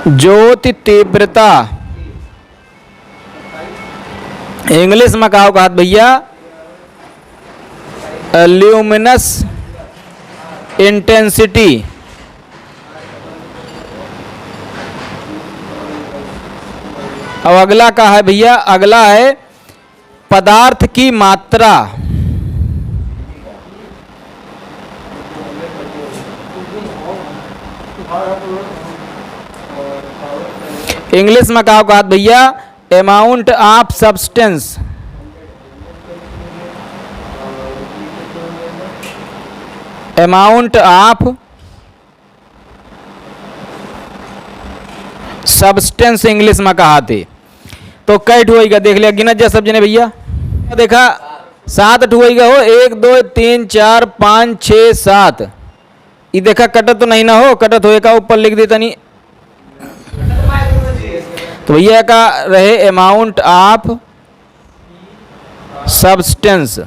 ज्योति तीव्रता इंग्लिश में कहा कहत भैया ल्यूमिनस इंटेंसिटी। अब अगला का है भैया, अगला है पदार्थ की मात्रा। इंग्लिश में कहा कहत भैया amount of substance. Amount of substance English में कहा थे। तो कई ठुआईगा देख लिया, गिनत जा सब जने भैया, देखा 7 ठुआईगा हो, 1 2 3 4 5 6 7। ये देखा कटत तो नहीं ना हो, कटत होए का ऊपर लिख देता नहीं। तो भैया का रहे अमाउंट ऑफ सब्सटेंस।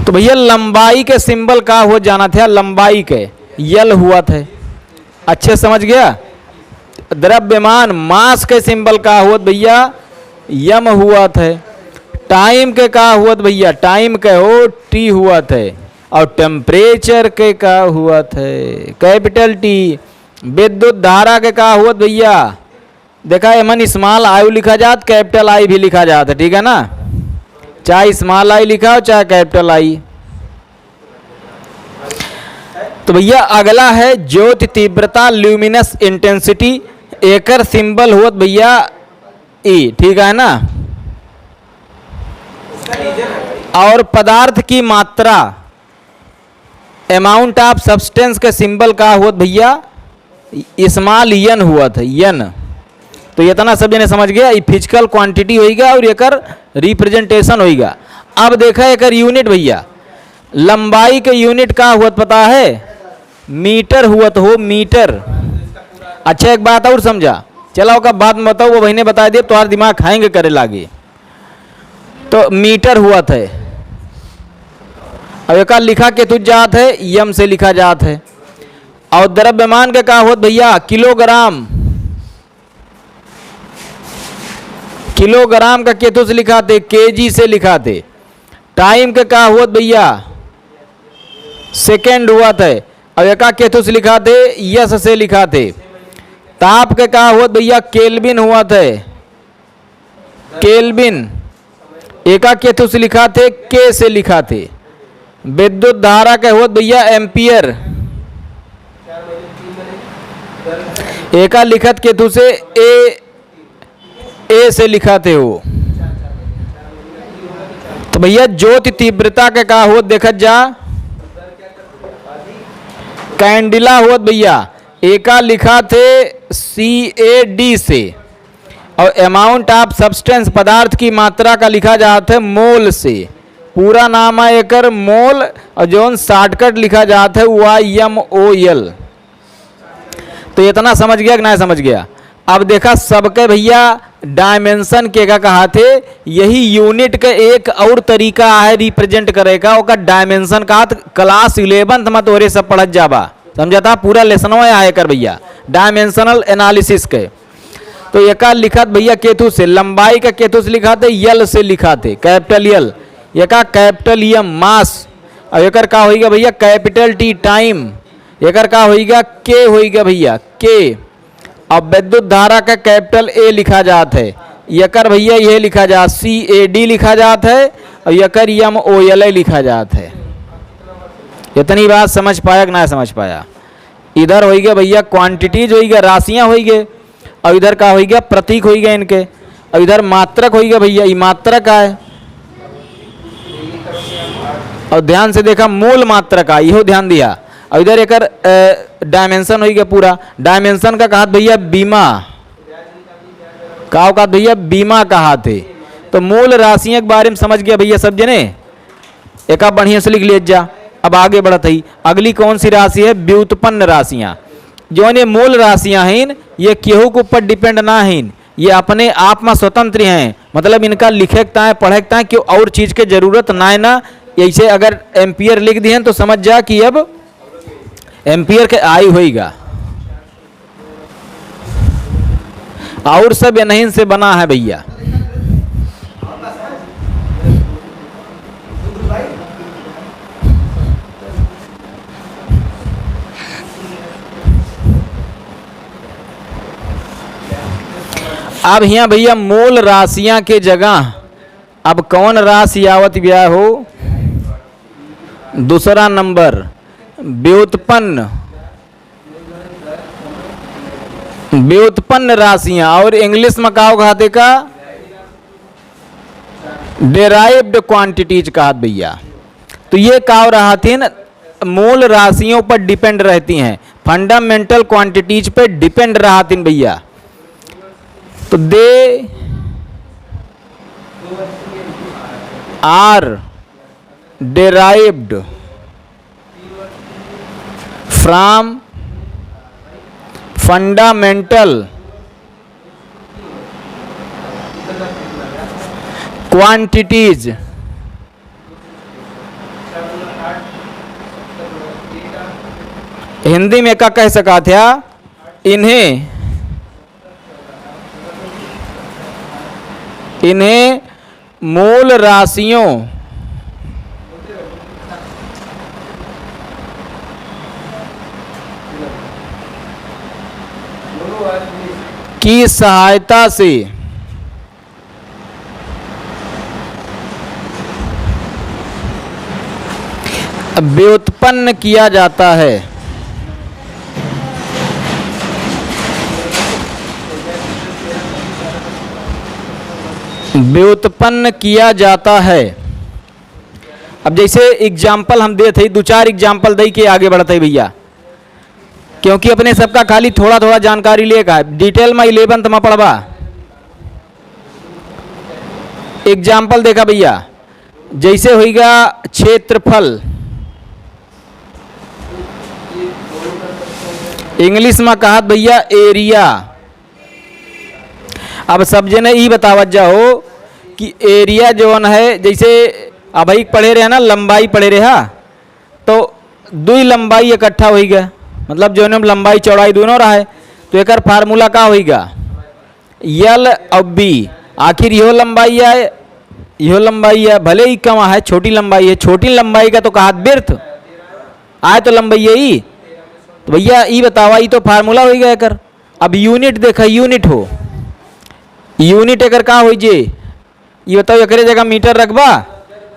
तो भैया लंबाई के सिंबल का हो जाना था, लंबाई के यल हुआ थे, अच्छे समझ गया। द्रव्यमान मास के सिंबल का हुआ भैया यम हुआ थे। टाइम के का हुआ भैया टाइम के हो टी हुआ थे। और टेम्परेचर के का हुआ थे कैपिटल टी। विद्युत धारा के का हुआ भैया, देखा एमन स्मॉल आई लिखा जात, कैपिटल आई भी लिखा जाता, ठीक है ना, चाहे स्मॉल आई लिखा हो चाहे कैपिटल आई। तो भैया अगला है ज्योति तीव्रता ल्यूमिनस इंटेंसिटी, एकर सिंबल हुआ भैया ई, ठीक है ना। और पदार्थ की मात्रा अमाउंट ऑफ सब्सटेंस के सिंबल का हुआ भैया स्मॉल यन हुआ था, यन। तो इतना सब जने समझ गया, ये फिजिकल क्वांटिटी होएगा और एकर रिप्रेजेंटेशन होएगा। अब देखा एकर यूनिट भैया, लंबाई के यूनिट का हुआ पता है, मीटर हुआ तो हो, मीटर। अच्छा एक बात और समझा, चला का बात में बताओ, वो बहने बता दे, तुम्हारा दिमाग खाएंगे करे लागे। तो मीटर हुआ था, अब एक लिखा के तुझ जात है, यम से लिखा जात है। और द्रव्यमान के का होत भैया किलोग्राम, किलोग्राम का केतु से लिखा थे, केजी से लिखा थे। टाइम के का हुआ भैया सेकेंड हुआ था, अब एका केतु से लिखा थे, यस से लिखा थे। ताप के का हुआ भैया केल्विन हुआ था, केल्विन। एका केतु से लिखा थे, के से लिखा थे। विद्युत धारा के हुआ भैया एम्पियर, एका लिखत केतु से ए से लिखा थे वो। तो भैया ज्योति तीव्रता के का हुआ देखत जा, कैंडिला हुआ भैया, एका लिखा थे CAD से। और अमाउंट ऑफ सब्सटेंस पदार्थ की मात्रा का लिखा जाता है मोल से। पूरा नाम है एकर मोल, और जो शॉर्टकट लिखा जाता है YMOL। तो इतना समझ गया कि नहीं समझ गया। अब देखा सबके भैया डायमेंशन के का कहा थे, यही यूनिट का एक और तरीका है रिप्रेजेंट करेगा, ओका डायमेंशन का क्लास 11th में तोरे सब पढ़त जाबा, समझा था। पूरा लेसन आए कर भैया डायमेंशनल एनालिसिस के। तो एका लिखा भैया केतु से, लंबाई का केतु से लिखा थे, यल से लिखा थे, कैपिटल यल। एका कैपिटल एम मास। अब एकर का होगा भैया कैपिटल टी टाइम। एकर का होगा के होगा भैया के। अब विद्युत धारा का कैपिटल ए लिखा जाता है, यकर भैया यह लिखा जा CAD लिखा जाता है, और यकर MOL लिखा जाता है। इतनी बात समझ पाया कि ना समझ पाया। इधर हो गया भैया क्वांटिटीज हो गया, राशियां हो गए, और इधर का हो गया प्रतीक हो गया इनके, और इधर मात्रक हो गया भैया, ये मात्रक है। और ध्यान से देखा मूल मात्रक का, यहो ध्यान दिया। और इधर एक डायमेंशन हो गया पूरा। डायमेंशन का कहा भैया बीमा, का भैया बीमा कहा थे। तो मूल राशियों के बारे में समझ गया भैया सब जने, एक आप बढ़िया से लिख लीजिए। अब आगे बढ़त ही, अगली कौन सी राशि है? व्युत्पन्न राशियां। जो ये मूल राशियां हैं ये केहू के ऊपर डिपेंड ना हैं, ये अपने आप में स्वतंत्र हैं। मतलब इनका लिखता है पढ़ता है कि और चीज के जरूरत ना है ना। ऐसे अगर एम्पियर लिख दिए तो समझ जा कि अब एम्पियर के आई होगा, और सब इन्हीं से बना है भैया। अब यहाँ भैया मूल राशियां के जगह अब कौन राशि आवत गया हो? दूसरा नंबर व्युत्पन्न, व्युत्पन्न राशियां, और इंग्लिश में कहा कहते का डेराइव्ड क्वांटिटीज कहा भैया। तो ये कहा रहा थी न, मूल राशियों पर डिपेंड रहती हैं, फंडामेंटल क्वांटिटीज पे डिपेंड रहा थी भैया। तो they are derived from fundamental quantities। Hindi में क्या कह सका था? इन्हें मूल राशियों की सहायता से व्युत्पन्न किया जाता है। व्युत्पन्न किया जाता है। अब जैसे एग्जाम्पल हम दे थे, दो चार एग्जाम्पल दे के आगे बढ़ते भैया, क्योंकि अपने सबका खाली थोड़ा थोड़ा जानकारी लेगा है, डिटेल में 11th में पढ़वा। एग्जाम्पल देखा भैया, जैसे होगा क्षेत्रफल, इंग्लिश में कहा भैया एरिया। अब सब जने ये बतावत जाओ कि एरिया जो है, जैसे अब भाई पढ़े रहे ना लंबाई पढ़े रहा, तो दो लंबाई इकट्ठा हो गया, मतलब जो लंबाई चौड़ाई दोनों रहा है, तो एक फार्मूला का होगा यल और बी। आखिर यो लंबाई है, यो लंबाई है, भले ही कम है, छोटी लंबाई है, छोटी लंबाई का तो कहा बिर्थ आए तो लंबाई यही। तो भैया ये बतावा, ये तो फार्मूला हो गया कर। अब यूनिट देखा, यूनिट हो, यूनिट एकर का हो जे, ये बताओ एक जगह मीटर रखबा,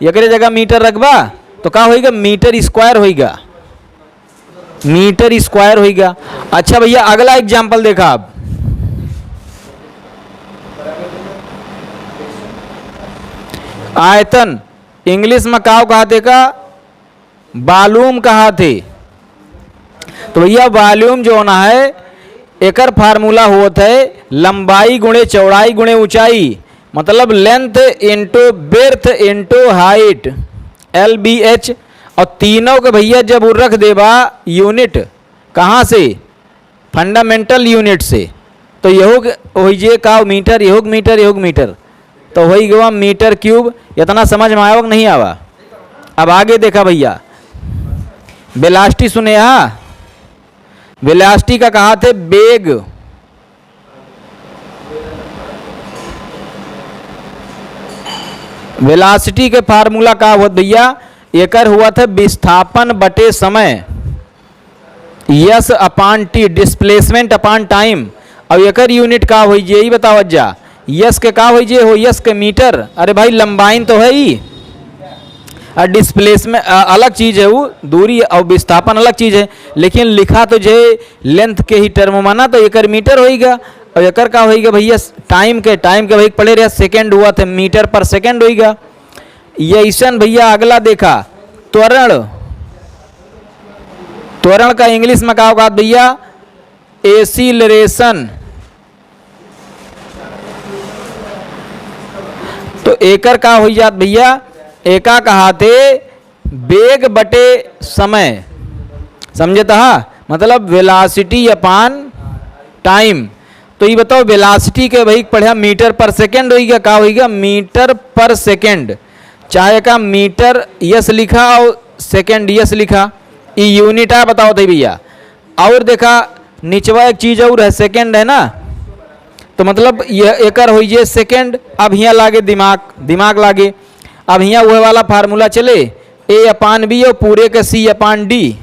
एक जगह मीटर रखबा तो का होगा? मीटर स्क्वायर होगा, मीटर स्क्वायर होगा। अच्छा भैया अगला एग्जाम्पल देखा, अब आयतन, इंग्लिश में का कहते का वॉल्यूम कहा थे। तो भैया वॉल्यूम जो होना है एकर फार्मूला होता है लंबाई गुणे चौड़ाई गुणे ऊंचाई, मतलब length into breadth into height, LBH। और तीनों के भैया जब रख देबा यूनिट कहाँ से? फंडामेंटल यूनिट से। तो यहो हो जे का मीटर, यहो मीटर, यहो मीटर, तो हो गया मीटर क्यूब। इतना समझ में आया कि नहीं आवा? अब आगे देखा भैया, वेलोसिटी सुने, हाँ वेलोसिटी का कहा थे वेग। वेलोसिटी के फार्मूला का हुआ भैया, एकर हुआ था विस्थापन बटे समय, यस अपान टी, डिस्प्लेसमेंट अपान टाइम। अब एकर यूनिट का हो यही बतावत जा, यस के का हो जे हो, यस के मीटर। अरे भाई लंबाई तो है ही, और डिस्प्लेसमेंट अलग चीज़ है, वो दूरी और विस्थापन अलग चीज़ है, लेकिन लिखा तो जे लेंथ के ही टर्म माना, तो एकर मीटर होगा। और एकर का होगा भैया टाइम के भाई पढ़े रहे सेकेंड हुआ थे, मीटर पर सेकेंड होगा। ये ऐसा भैया अगला देखा त्वरण, त्वरण का इंग्लिश में का होगा भैया? एसिलरेशन। तो एकर का हो जात भैया? एका कहा थे वेग बटे समय, समझे था? मतलब वेलासिटी अपान टाइम। तो ये बताओ वेलासिटी के भाई पढ़ा मीटर पर सेकेंड होगा, का होगा? मीटर पर सेकेंड। चाहे का मीटर यस लिखा और सेकेंड यस लिखा, ये यूनिट है, बताओ थे भैया। और देखा निचवा एक चीज और है, सेकेंड है ना, तो मतलब यह एकर हो जे सेकेंड। अब यहाँ लागे दिमाग लागे। अब यहाँ वह वाला फार्मूला चले, ए अपान बी और पूरे के सी अपान डी।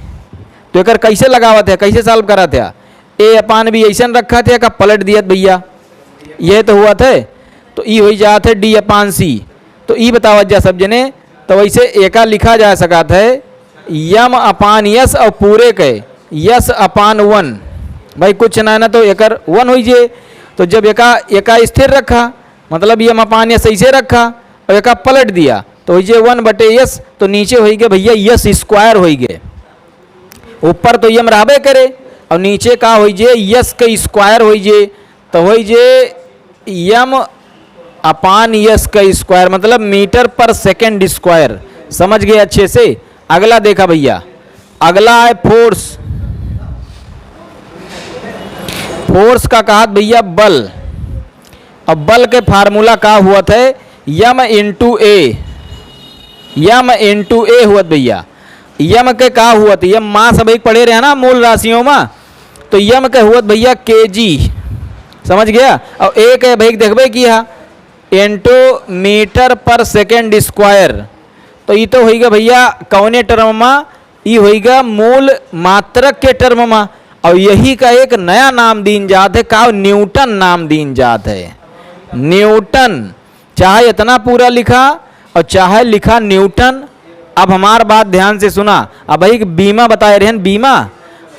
तो एकर कैसे लगावत है, कैसे सॉल्व करा था? ए अपान बी ऐसा रखा थे का पलट दिया भैया, ये तो हुआ थे। तो ई हो जात है डी अपान सी। तो ई बतावत जा सब जने। तो वैसे एका लिखा जा सका था यम अपान यस और पूरे के यस अपान वन। भाई कुछ ना तो एकर वन हो जे। तो जब एका स्थिर रखा, मतलब यम अपान यस ऐसे रखा और एका पलट दिया, तो हो जे वन बटे यस। तो नीचे हो गए भैया यस स्क्वायर हो गए। ऊपर तो यम रहबे करे और नीचे का हो जे यस के स्क्वायर हो जे। तो हो जे यम अपान यस का स्क्वायर, मतलब मीटर पर सेकेंड स्क्वायर। समझ गए अच्छे से? अगला देखा भैया, अगला है फोर्स। फोर्स का कहा भैया बल। अब बल के फार्मूला का हुआ था? यम इंटू ए, यम इंटू ए हुआ भैया। यम के का हुआ था? यम मास सब एक पढ़े रहे ना मूल राशियों में। तो यम के हुआ भैया केजी, समझ गया? और ए के भाई देखबे किया इंटू मीटर पर सेकेंड स्क्वायर। तो ये तो होगा भैया कौने टर्म में? ये होगा मूल मात्रक के टर्म में। और यही का एक नया नाम दीन जात है, का न्यूटन नाम दीन जात है। न्यूटन, चाहे इतना पूरा लिखा और चाहे लिखा न्यूटन। अब हमार बात ध्यान से सुना। अब भाई बीमा बताए रहे बीमा।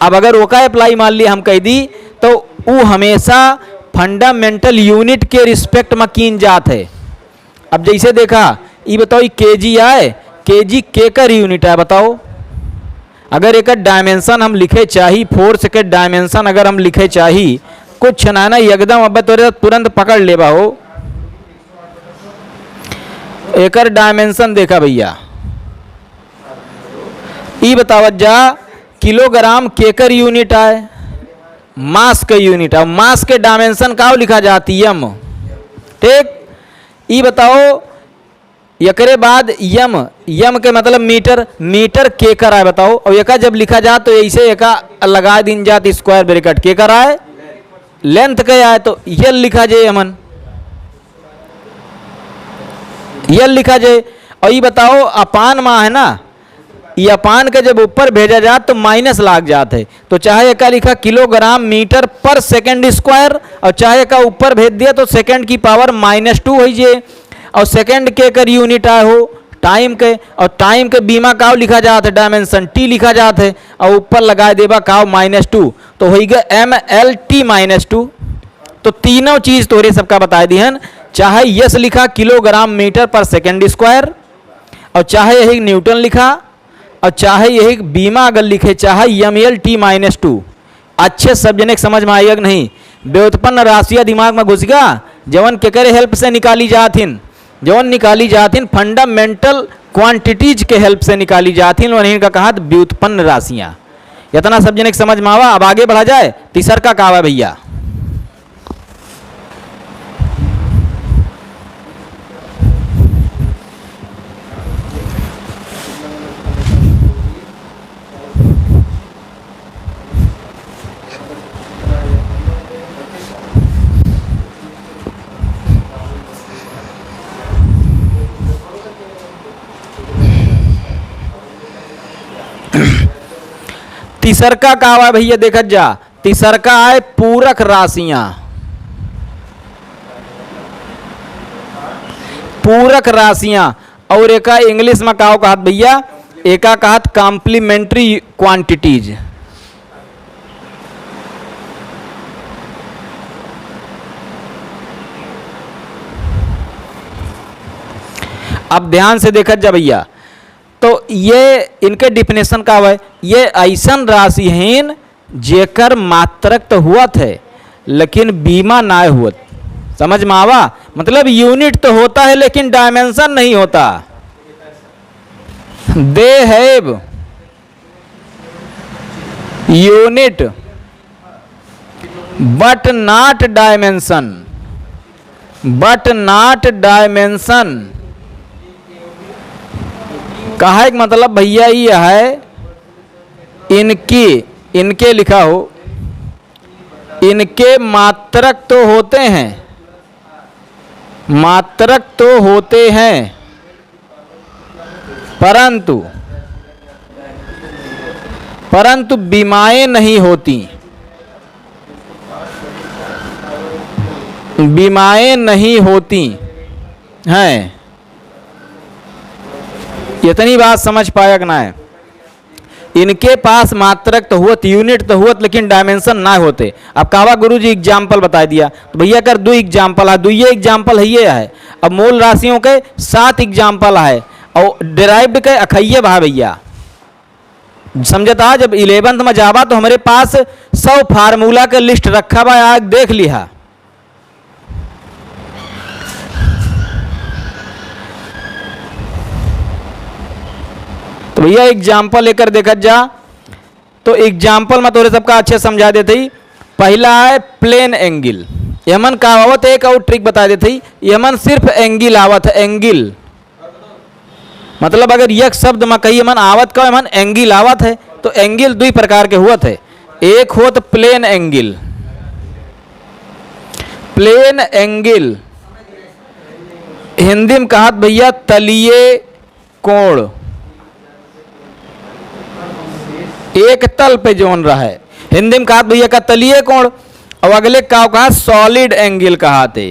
अब अगर वो का अप्लाई मान लिया हम कह दी, तो वो हमेशा फंडामेंटल यूनिट के रिस्पेक्ट में कीन जात है। अब जैसे देखा, ये बताओ केजी आए, केजी के कर यूनिट है बताओ। अगर एक डायमेंशन हम लिखे चाहिए, फोर्स के डायमेंशन अगर हम लिखे चाहिए, कुछ ना एकदम अब तो तुरंत पकड़ लेबा हो। एक डायमेंशन देखा भैया, ये बतावत जा किलोग्राम केकर यूनिट आए? मास के यूनिट है। मास के डायमेंशन का लिखा जाती यम, ठीक? ये बताओ एकरे बाद यम, यम के मतलब मीटर, मीटर केकर आए बताओ। और एका जब लिखा जा तो ऐसे एका लगा दिन जात स्क्वायर ब्रैकेट केकर आए, लेंथ के आए तो यल लिखा जाए, यमन यल लिखा जाए। और ये बताओ अपान में है ना, ये अपान के जब ऊपर भेजा जात तो माइनस लाग जाते है। तो चाहे एका लिखा किलोग्राम मीटर पर सेकेंड स्क्वायर, और चाहे का ऊपर भेज दिया तो सेकेंड की पावर -2 हो जाए। और सेकेंड के कर यूनिट आए हो टाइम के, और टाइम के बीमा काव लिखा जाता है, डायमेंशन टी लिखा जाता है, और ऊपर लगाए देबा काव -2। तो हो गया MLT -2। तो तीनों चीज तोरे सबका बता दी हन। चाहे यस लिखा किलोग्राम मीटर पर सेकेंड स्क्वायर, और चाहे यही न्यूटन लिखा, और चाहे यही बीमा अगर लिखे चाहे MLT -2। अच्छे सब जने समझ में आएगा नहीं? व्युत्पन्न राशियां दिमाग में घुस गया, जवन के करे हेल्प से निकाली जाथिन, जवन निकाली जाथिन फंडामेंटल क्वांटिटीज के हेल्प से निकाली जाथिन, और इनका कहा व्युत्पन्न राशियां। इतना सब जने समझ में आवा। अब आगे बढ़ा जाए, तीसर का कहा भैया तीसरका का आवा भैया देखत जा। तीसरका है पूरक राशियां। पूरक राशियां। और एका इंग्लिश में का कहत भैया? एका कहत कॉम्प्लीमेंट्री क्वांटिटीज। अब ध्यान से देखत जा भैया, तो ये इनके डिफिनेशन का है, ये ऐसन राशिहीन जेकर मात्रक तो हुआ थे लेकिन बीमा ना हुआ। समझ में आवा? मतलब यूनिट तो होता है लेकिन डायमेंशन नहीं होता। They have unit but not dimension, but not dimension. कहा एक मतलब भैया ये है, इनकी, इनके लिखा हो, इनके मात्रक तो होते हैं, मात्रक तो होते हैं, परंतु परंतु बीमाएं नहीं होती, बीमाएं नहीं होती हैं। इतनी बात समझ पाया कि ना है? इनके पास मात्रक तो हुआ, यूनिट तो हुआ, लेकिन डायमेंशन ना होते। अब कहा गुरु जी एग्जाम्पल बता दिया, तो भैया कर दो एग्जाम्पल है, दुइये एग्जाम्पल है ये है। अब मूल राशियों के 7 एग्जाम्पल है और डिराइव्ड के अखैये भा भैया। समझता? जब 11th में जावा तो हमारे पास 100 फार्मूला के लिस्ट रखा बा, आग देख लिया। तो भैया एग्जाम्पल लेकर देखा जा, तो एग्जाम्पल में तोरे सबका अच्छे समझा देते ही। पहला है प्लेन एंगल। यमन का आवत एक और ट्रिक बता देते ही, यमन सिर्फ एंगल आवत है, एंगल मतलब अगर एक शब्द में कही यमन आवत का यमन एंगल आवत है, तो एंगल 2 प्रकार के हुआ थे। एक होत plane angle, plane angle Hindi में कहा भैया तलीय कोण, एक तल पे जोन रहा है, हिंदी में कहा भैया का तलीय कोण। और अगले का कहा सॉलिड एंगल कहा थे,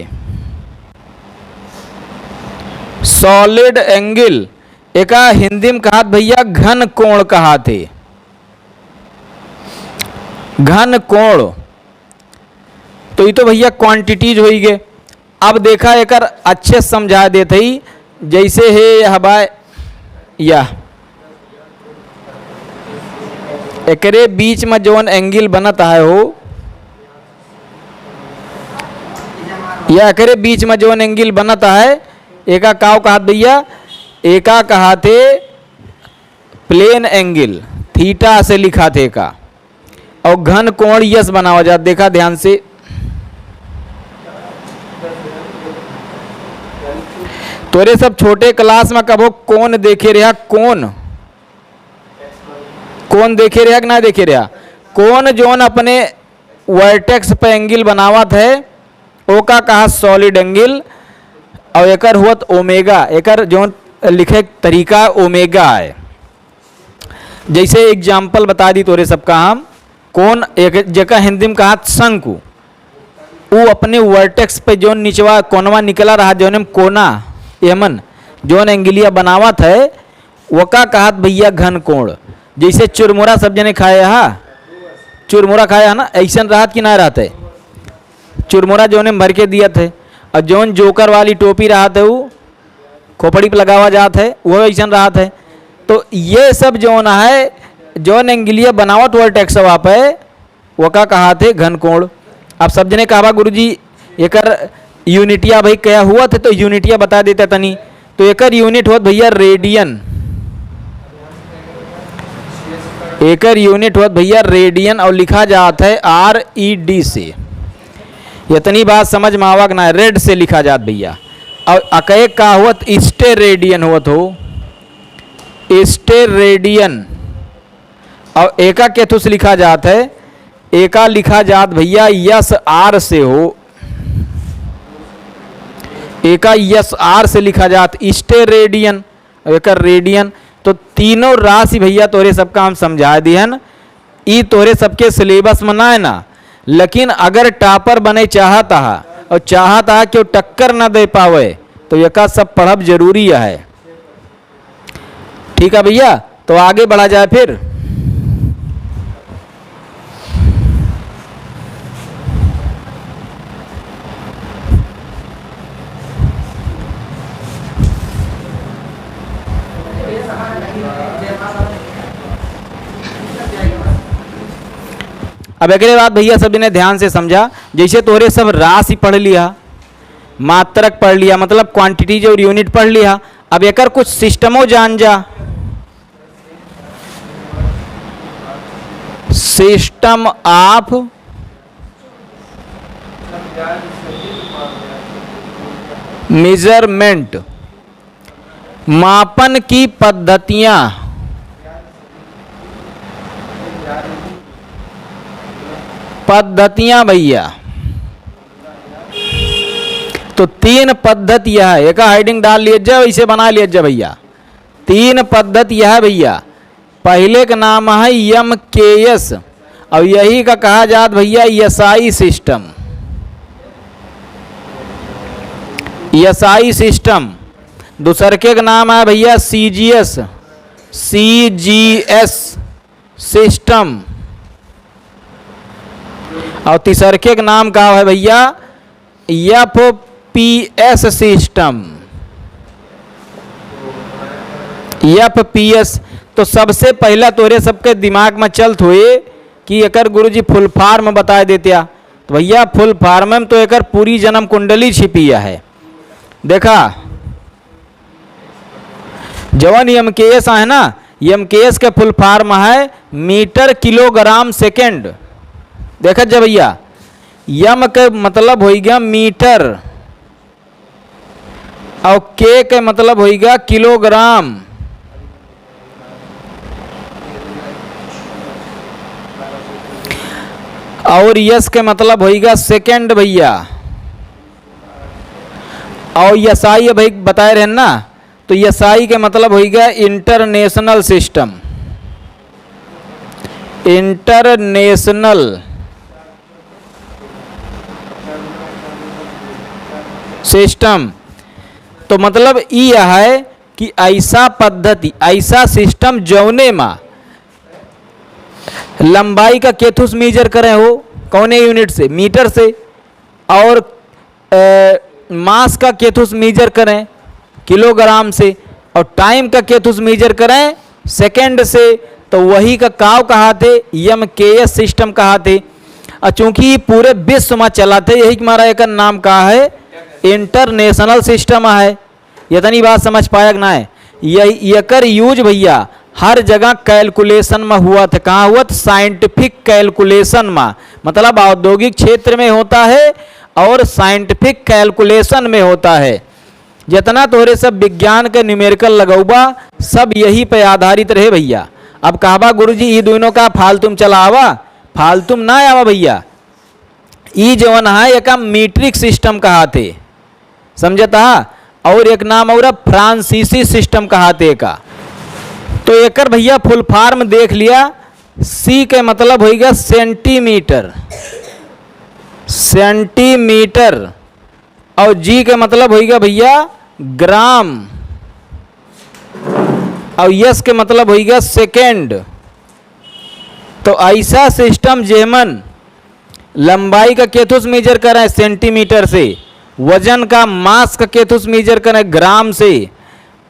सॉलिड एंगल। एक हिंदी में कहा भैया घन कोण कहा थे, घन कोण। तो ये तो भैया क्वांटिटीज हो गए। अब देखा एक अच्छे समझा देते ही, जैसे है हवाए या एकरे बीच में जोन एंगल बनता है हो, या एकरे बीच में जोन एंगल बनता है, एका काव कहा भैया, एका कहा थे प्लेन एंगल, थीटा से लिखा थे का। और घन कोण यस बनावा जाता, देखा ध्यान से। तोरे सब छोटे क्लास में कबो कौन देखे रहा, कौन कौन देखे रहा कि ना देखे रहा? कौन जोन अपने वर्टेक्स पे एंगल बनावत है ओका कहा सॉलिड एंगल। और एकर हुआ ओमेगा, एकर जोन लिखे तरीका ओमेगा है। जैसे एग्जाम्पल बता दी तोरे सबका हम, कौन एक जगह हिंदी में कहा शंकु, वो अपने वर्टेक्स पे जोन निचवा कोनवा निकला रहा, जोन कोना यमन जोन एंगलिया बनावत है वो का कहत भैया घन कोण। जैसे चुरमुरा सब जने खाए हा, चुरमुरा खाया है ना, ऐसा राहत कि ना रहते? चुरमुरा जोने भर के दिया थे, और जोन जोकर वाली टोपी राहत है वो खोपड़ी पे लगावा जात है, वो ऐसा राहत है। तो ये सब जोन है, जोन एंगलिया बनावट वर्टेक्स वहाँ पे वो का कहा थे घन कोण। अब सब जने कहा गुरुजी एकर यूनिटिया भाई क्या हुआ थे, तो यूनिटिया बता देते तनी। तो एकर यूनिट होत भैया रेडियन, एकर यूनिट होत भैया रेडियन, और लिखा जाता है RED से। इतनी बात समझ में आवक ना है, रेड से लिखा जात भैया। और अकय का हुआ स्टे रेडियन हुआ हो, स्टे रेडियन। और एका केथु से लिखा जाता है, एका लिखा जात भैया SR से हो, एका SR से लिखा जात स्टे रेडियन, एका रेडियन। तो तीनों राशि भैया तोरे सबका हम समझा दिहन। ई तोरे सबके सिलेबस में ना है ना, लेकिन अगर टॉपर बने चाहता है और चाहता है कि वो टक्कर ना दे पावे, तो यका सब पढ़ब जरूरी है। ठीक है भैया, तो आगे बढ़ा जाए फिर। अब एक बात भैया सब ने ध्यान से समझा, जैसे तोरे सब राशि पढ़ लिया, मात्रक पढ़ लिया, मतलब क्वांटिटीज और यूनिट पढ़ लिया। अब एकर कुछ सिस्टमों जान जा। सिस्टम ऑफ मेजरमेंट, मापन की पद्धतियां। पद्धतियां भैया, तो 3 पद्धति यह है, एक हेडिंग डाल लिया, इसे बना लिया भैया। 3 पद्धति यह है भैया। पहले का नाम है MKS, और यही का कहा जात भैया SI सिस्टम। SI system. दूसर के का नाम है भैया CGS सिस्टम। और तीसर के का नाम का है भैया FPS सिस्टम। FPS। तो सबसे पहला तोरे सबके दिमाग में चलत हुए कि एकर गुरुजी फुल फॉर्म बता देतिया। तो भैया फुल फॉर्म में तो एकर पूरी जन्म कुंडली छिपिया है। देखा जवन MKS है ना, MKS के फुल फॉर्म है मीटर किलोग्राम सेकेंड। देखा जब भैया यम के मतलब होगा मीटर और के के मतलब होगा किलोग्राम। और यस के मतलब होगा सेकेंड भैया। और SI भाई बताए रहे ना, तो SI के मतलब होगा इंटरनेशनल सिस्टम। International system. तो मतलब यह है कि ऐसा पद्धति, ऐसा सिस्टम जौने में लंबाई का केथुस मेजर करें हो कौने यूनिट से, मीटर से, और मास का केथुस मेजर करें किलोग्राम से, और टाइम का केथुस मेजर करें सेकंड से। तो वही का काव कहा थे MKS सिस्टम कहा थे। और चूंकि पूरे विश्व में चलाते, यही हमारा एक नाम कहा है इंटरनेशनल सिस्टम है। इतनी बात समझ पाया कि ना है। यही एकर यूज भैया हर जगह कैलकुलेशन में हुआ था। कहाँ हुआ था? साइंटिफिक कैलकुलेशन में, मतलब औद्योगिक क्षेत्र में होता है और साइंटिफिक कैलकुलेशन में होता है। जितना तोरे सब विज्ञान के न्यूमेरिकल लगौबा सब यही पे आधारित रहे भैया। अब कहबा गुरुजी ये दोनों का फालतूम चलावा, फालतूम ना आवा भैया। ई जवन है एक मीट्रिक सिस्टम कहा थे, समझता। और एक नाम और फ्रांसीसी सिस्टम कहा थे का। तो एकर भैया फुल फॉर्म देख लिया। C के मतलब होगा सेंटीमीटर, सेंटीमीटर। और G के मतलब होगा भैया ग्राम, और S के मतलब होगा सेकेंड। तो ऐसा सिस्टम जेमन लंबाई का केथुस मेजर करें सेंटीमीटर से, वजन का मास का केथुस मेजर करें ग्राम से,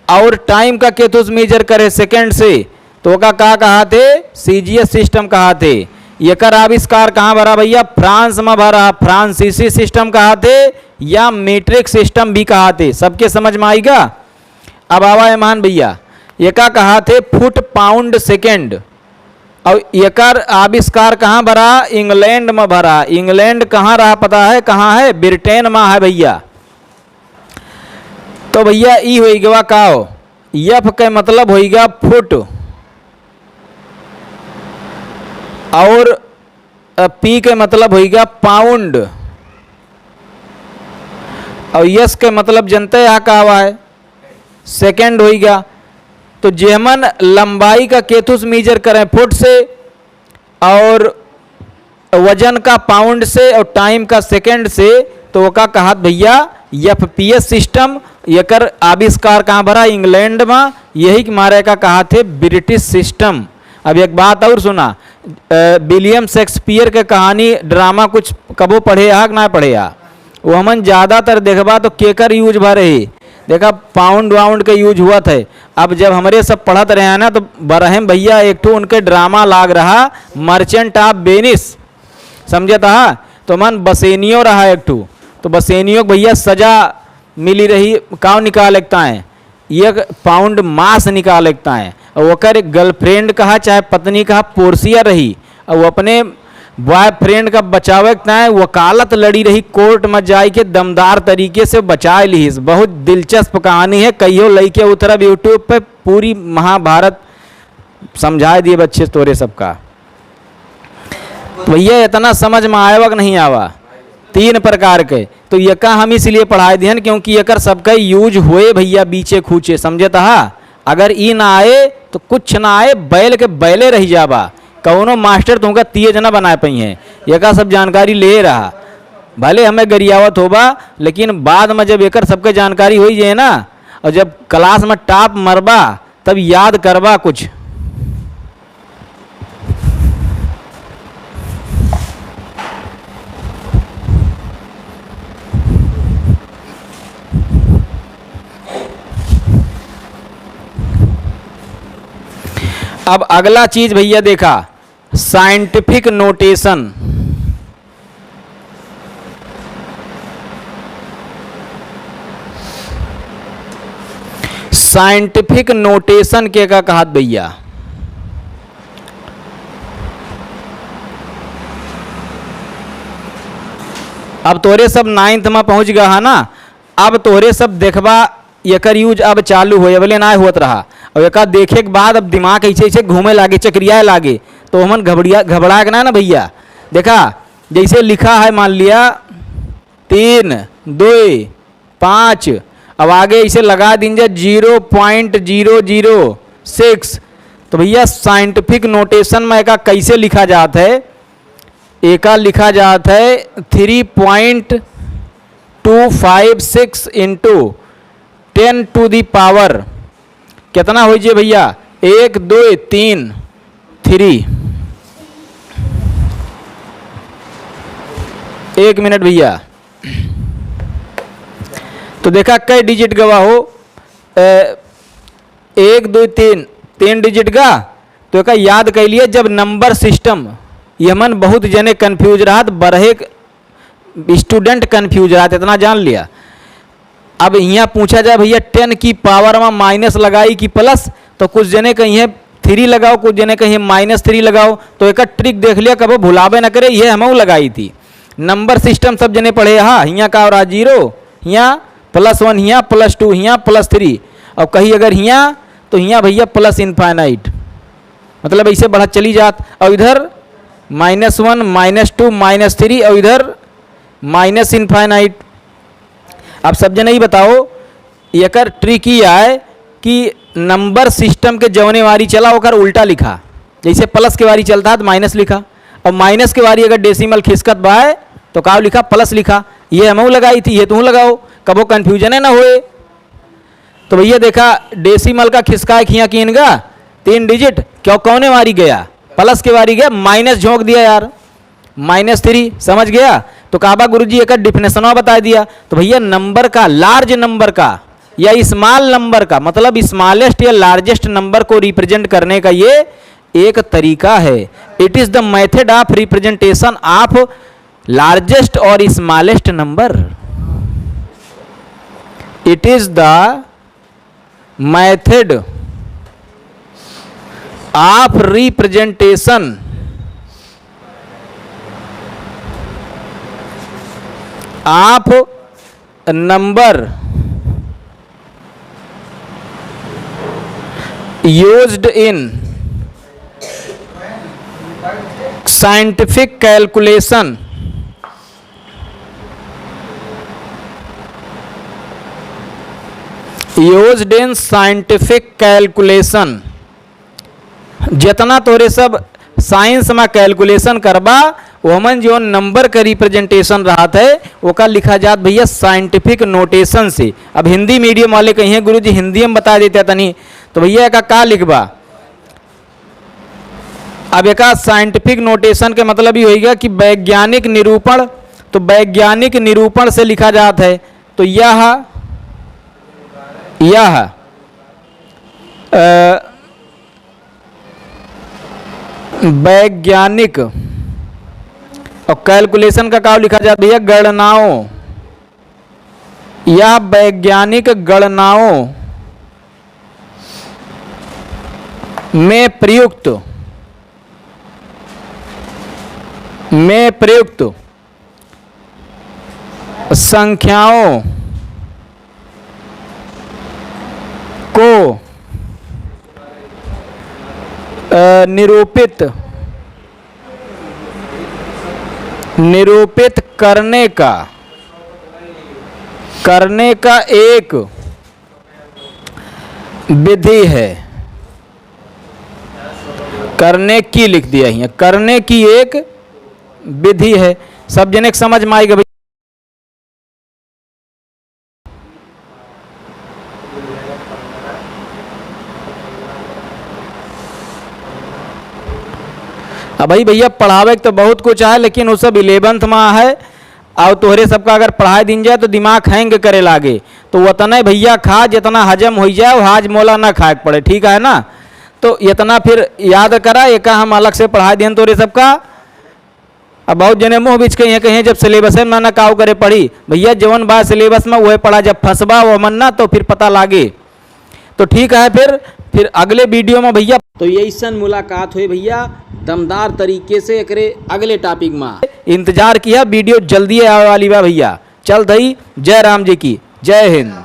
और टाइम का केथुस मेजर करे सेकंड से, तो का कहा थे CGS सिस्टम कहा थे। एकर आविष्कार कहाँ भरा भैया? फ्रांस में भरा। फ्रांसीसी सिस्टम कहा थे या मीट्रिक सिस्टम भी कहा थे। सबके समझ में आएगा। अब आवा ईमान भैया, एका कहा थे फुट पाउंड सेकेंड। और एकर आविष्कार कहाँ भरा? इंग्लैंड में भरा। इंग्लैंड कहाँ रहा पता है? कहाँ है? ब्रिटेन में है भैया। तो भैया ई होगा का हो? F के मतलब होगा फुट, और P के मतलब होगा पाउंड, और S के मतलब जनते यहाँ का हुआ है सेकेंड होगा। तो जेमन लंबाई का केथुस मेजर करें फुट से, और वजन का पाउंड से, और टाइम का सेकेंड से, तो का कहा भैया FPS सिस्टम। एकर आविष्कार कहाँ भरा? इंग्लैंड में। यही मारे का कहा थे ब्रिटिश सिस्टम। अब एक बात और सुना, विलियम शेक्सपियर के कहानी ड्रामा कुछ कबो पढ़े या ना पढ़े या? वो हमन ज़्यादातर देखबा तो केकर यूज भरे ही देखा, पाउंड वाउंड के यूज हुआ थे। अब जब हमारे सब पढ़त रहे हैं ना, तो बरहम भैया एक तो उनके ड्रामा लाग रहा मर्चेंट ऑफ वेनिस। समझे था। तो मन बसेनियो रहा एक ठू, तो बसेनियो भैया सजा मिली रही, काव निकाल एकता है 1 पाउंड मांस निकाल एकता है। और ओकर गर्लफ्रेंड कहा चाहे पत्नी कहा पोर्सिया रही, और वो अपने बॉयफ्रेंड का बचावे है वकालत लड़ी रही, कोर्ट में जाई के दमदार तरीके से बचा ली। बहुत दिलचस्प कहानी है, कहियो लइके उतरब यूट्यूब पे पूरी महाभारत समझा दिए बच्चे तोरे सबका। तो भैया इतना समझ में आएगा कि नहीं आवा 3 प्रकार के। तो यका हम इसलिए पढ़ाए दिहन क्योंकि यकर सबका यूज हुए भैया बीचे खूचे, समझे तहा। अगर ई ना आए तो कुछ ना आए, बैल के बैले रह जाबा, कौनो मास्टर तुमका तेज ना बना पाई है। यका सब जानकारी ले रहा, भले हमें गरियावत होबा, लेकिन बाद में जब एकर सबके जानकारी हो जाए ना, और जब क्लास में टॉप मरबा तब याद करबा कुछ। अब अगला चीज भैया देखा, साइंटिफिक नोटेशन। साइंटिफिक नोटेशन के का कहत भैया, अब तोरे सब 9th में पहुंच गया है ना। अब तोरे सब देखबा एकर यूज अब चालू हो बोले ना होत रहा, और एक देखे के बाद अब दिमाग ऐसे ऐसे घूमे लागे, चक्रियाए लागे, तो हमन घबरा के ना भैया। देखा जैसे लिखा है, मान लिया 3, 2, 5, अब आगे इसे लगा दीजिए 0.006। तो भैया साइंटिफिक नोटेशन में एका कैसे लिखा जाता है, एका लिखा जाता है 3.256 इंटू 10 टू दी पावर कितना हो जाए भैया 1, 2, 3, 3। 1 मिनट भैया। तो देखा कई डिजिट गवा हो, 1, 2, 3 डिजिट का। तो एक याद कर लिए, जब नंबर सिस्टम यमन बहुत जने कंफ्यूज रहा, बरहे स्टूडेंट कंफ्यूज रहा, इतना जान लिया। अब यहाँ पूछा जाए भैया 10 की पावर में माइनस लगाई कि प्लस, तो कुछ जने कहीं 3 लगाओ, कुछ जने कहीं -3 लगाओ। तो एक ट्रिक देख लिया, कब भुलावे न करे, ये हम लगाई थी। नंबर सिस्टम सब जने पढ़े, हाँ यहाँ का और 0, यहाँ +1, यहाँ +2, यहाँ +3, और कहीं अगर यहाँ तो यहाँ भैया प्लस इनफाइनाइट, मतलब ऐसे बढ़ा चली जात। और इधर -1, -2, -3, और इधर माइनस इनफाइनाइट। आप सब जने ही बताओ, एकर ट्रिक ही है कि नंबर सिस्टम के जौने वारी चला होकर उल्टा लिखा, जैसे प्लस के वारी चलता है तो माइनस लिखा, और माइनस के वारी अगर डेसिमल खिसकत बाय तो का लिखा प्लस लिखा। ये हम लगाई थी, ये तुम लगाओ, कबो कन्फ्यूजन है ना होए। तो भैया देखा डेसिमल का खिसका खिया की इनका 3 डिजिट, क्यों कौने वारी गया, प्लस के वारी गया, माइनस झोंक दिया यार, -3 समझ गया। तो काबा गुरुजी एक डिफिनेशन बता दिया। तो भैया नंबर का, लार्ज नंबर का या स्मॉल नंबर का, मतलब स्मॉलेस्ट या लार्जेस्ट नंबर को रिप्रेजेंट करने का ये एक तरीका है। It is the method of representation of largest और smallest number. It is the method of representation of number used in scientific calculation used in scientific calculation। जितना तोरे सब साइंस में कैलकुलेशन करबा वमन जो नंबर का रिप्रेजेंटेशन रहा है वो का लिखा जात भैया साइंटिफिक नोटेशन से। अब हिंदी मीडियम वाले कहीं हैं गुरुजी हिंदी में बता देते तनी, तो भैया का लिखबा। अब एक साइंटिफिक नोटेशन के मतलब ये होगा कि वैज्ञानिक निरूपण, तो वैज्ञानिक निरूपण से लिखा जाता है। तो यह वैज्ञानिक और कैलकुलेशन का क्या लिखा जाता है भैया? गणनाओं या वैज्ञानिक गणनाओं में प्रयुक्त संख्याओं को निरूपित करने का एक विधि है। करने की लिख दिया है, करने की एक विधि है। सब जने समझ में आएगा भैया। अब भाई भैया पढ़ावे तो बहुत कुछ है, लेकिन वो सब 11th में है। और तोहरे सबका अगर पढ़ाई दिन जाए तो दिमाग हैंग करे लागे, तो उतना भैया खा जितना हजम हो जाए, वो हाज मोला ना खाए पड़े, ठीक है ना? तो इतना फिर याद करा, एक हम अलग से पढ़ाई दें तोरे सबका। अब बहुत जने मुँह बीच कहीं जब सिलेबस में ना काव करे पढ़ी, भैया जवन बात सिलेबस में वह पढ़ा, जब फंसबा वो मन ना तो फिर पता लागे। तो ठीक है, फिर अगले वीडियो में भैया तो यही मुलाकात हुई भैया दमदार तरीके से एकरे अगले टॉपिक में। इंतजार किया, वीडियो जल्दी आने वाली बा भैया। चल दई, जय राम जी की, जय हिंद।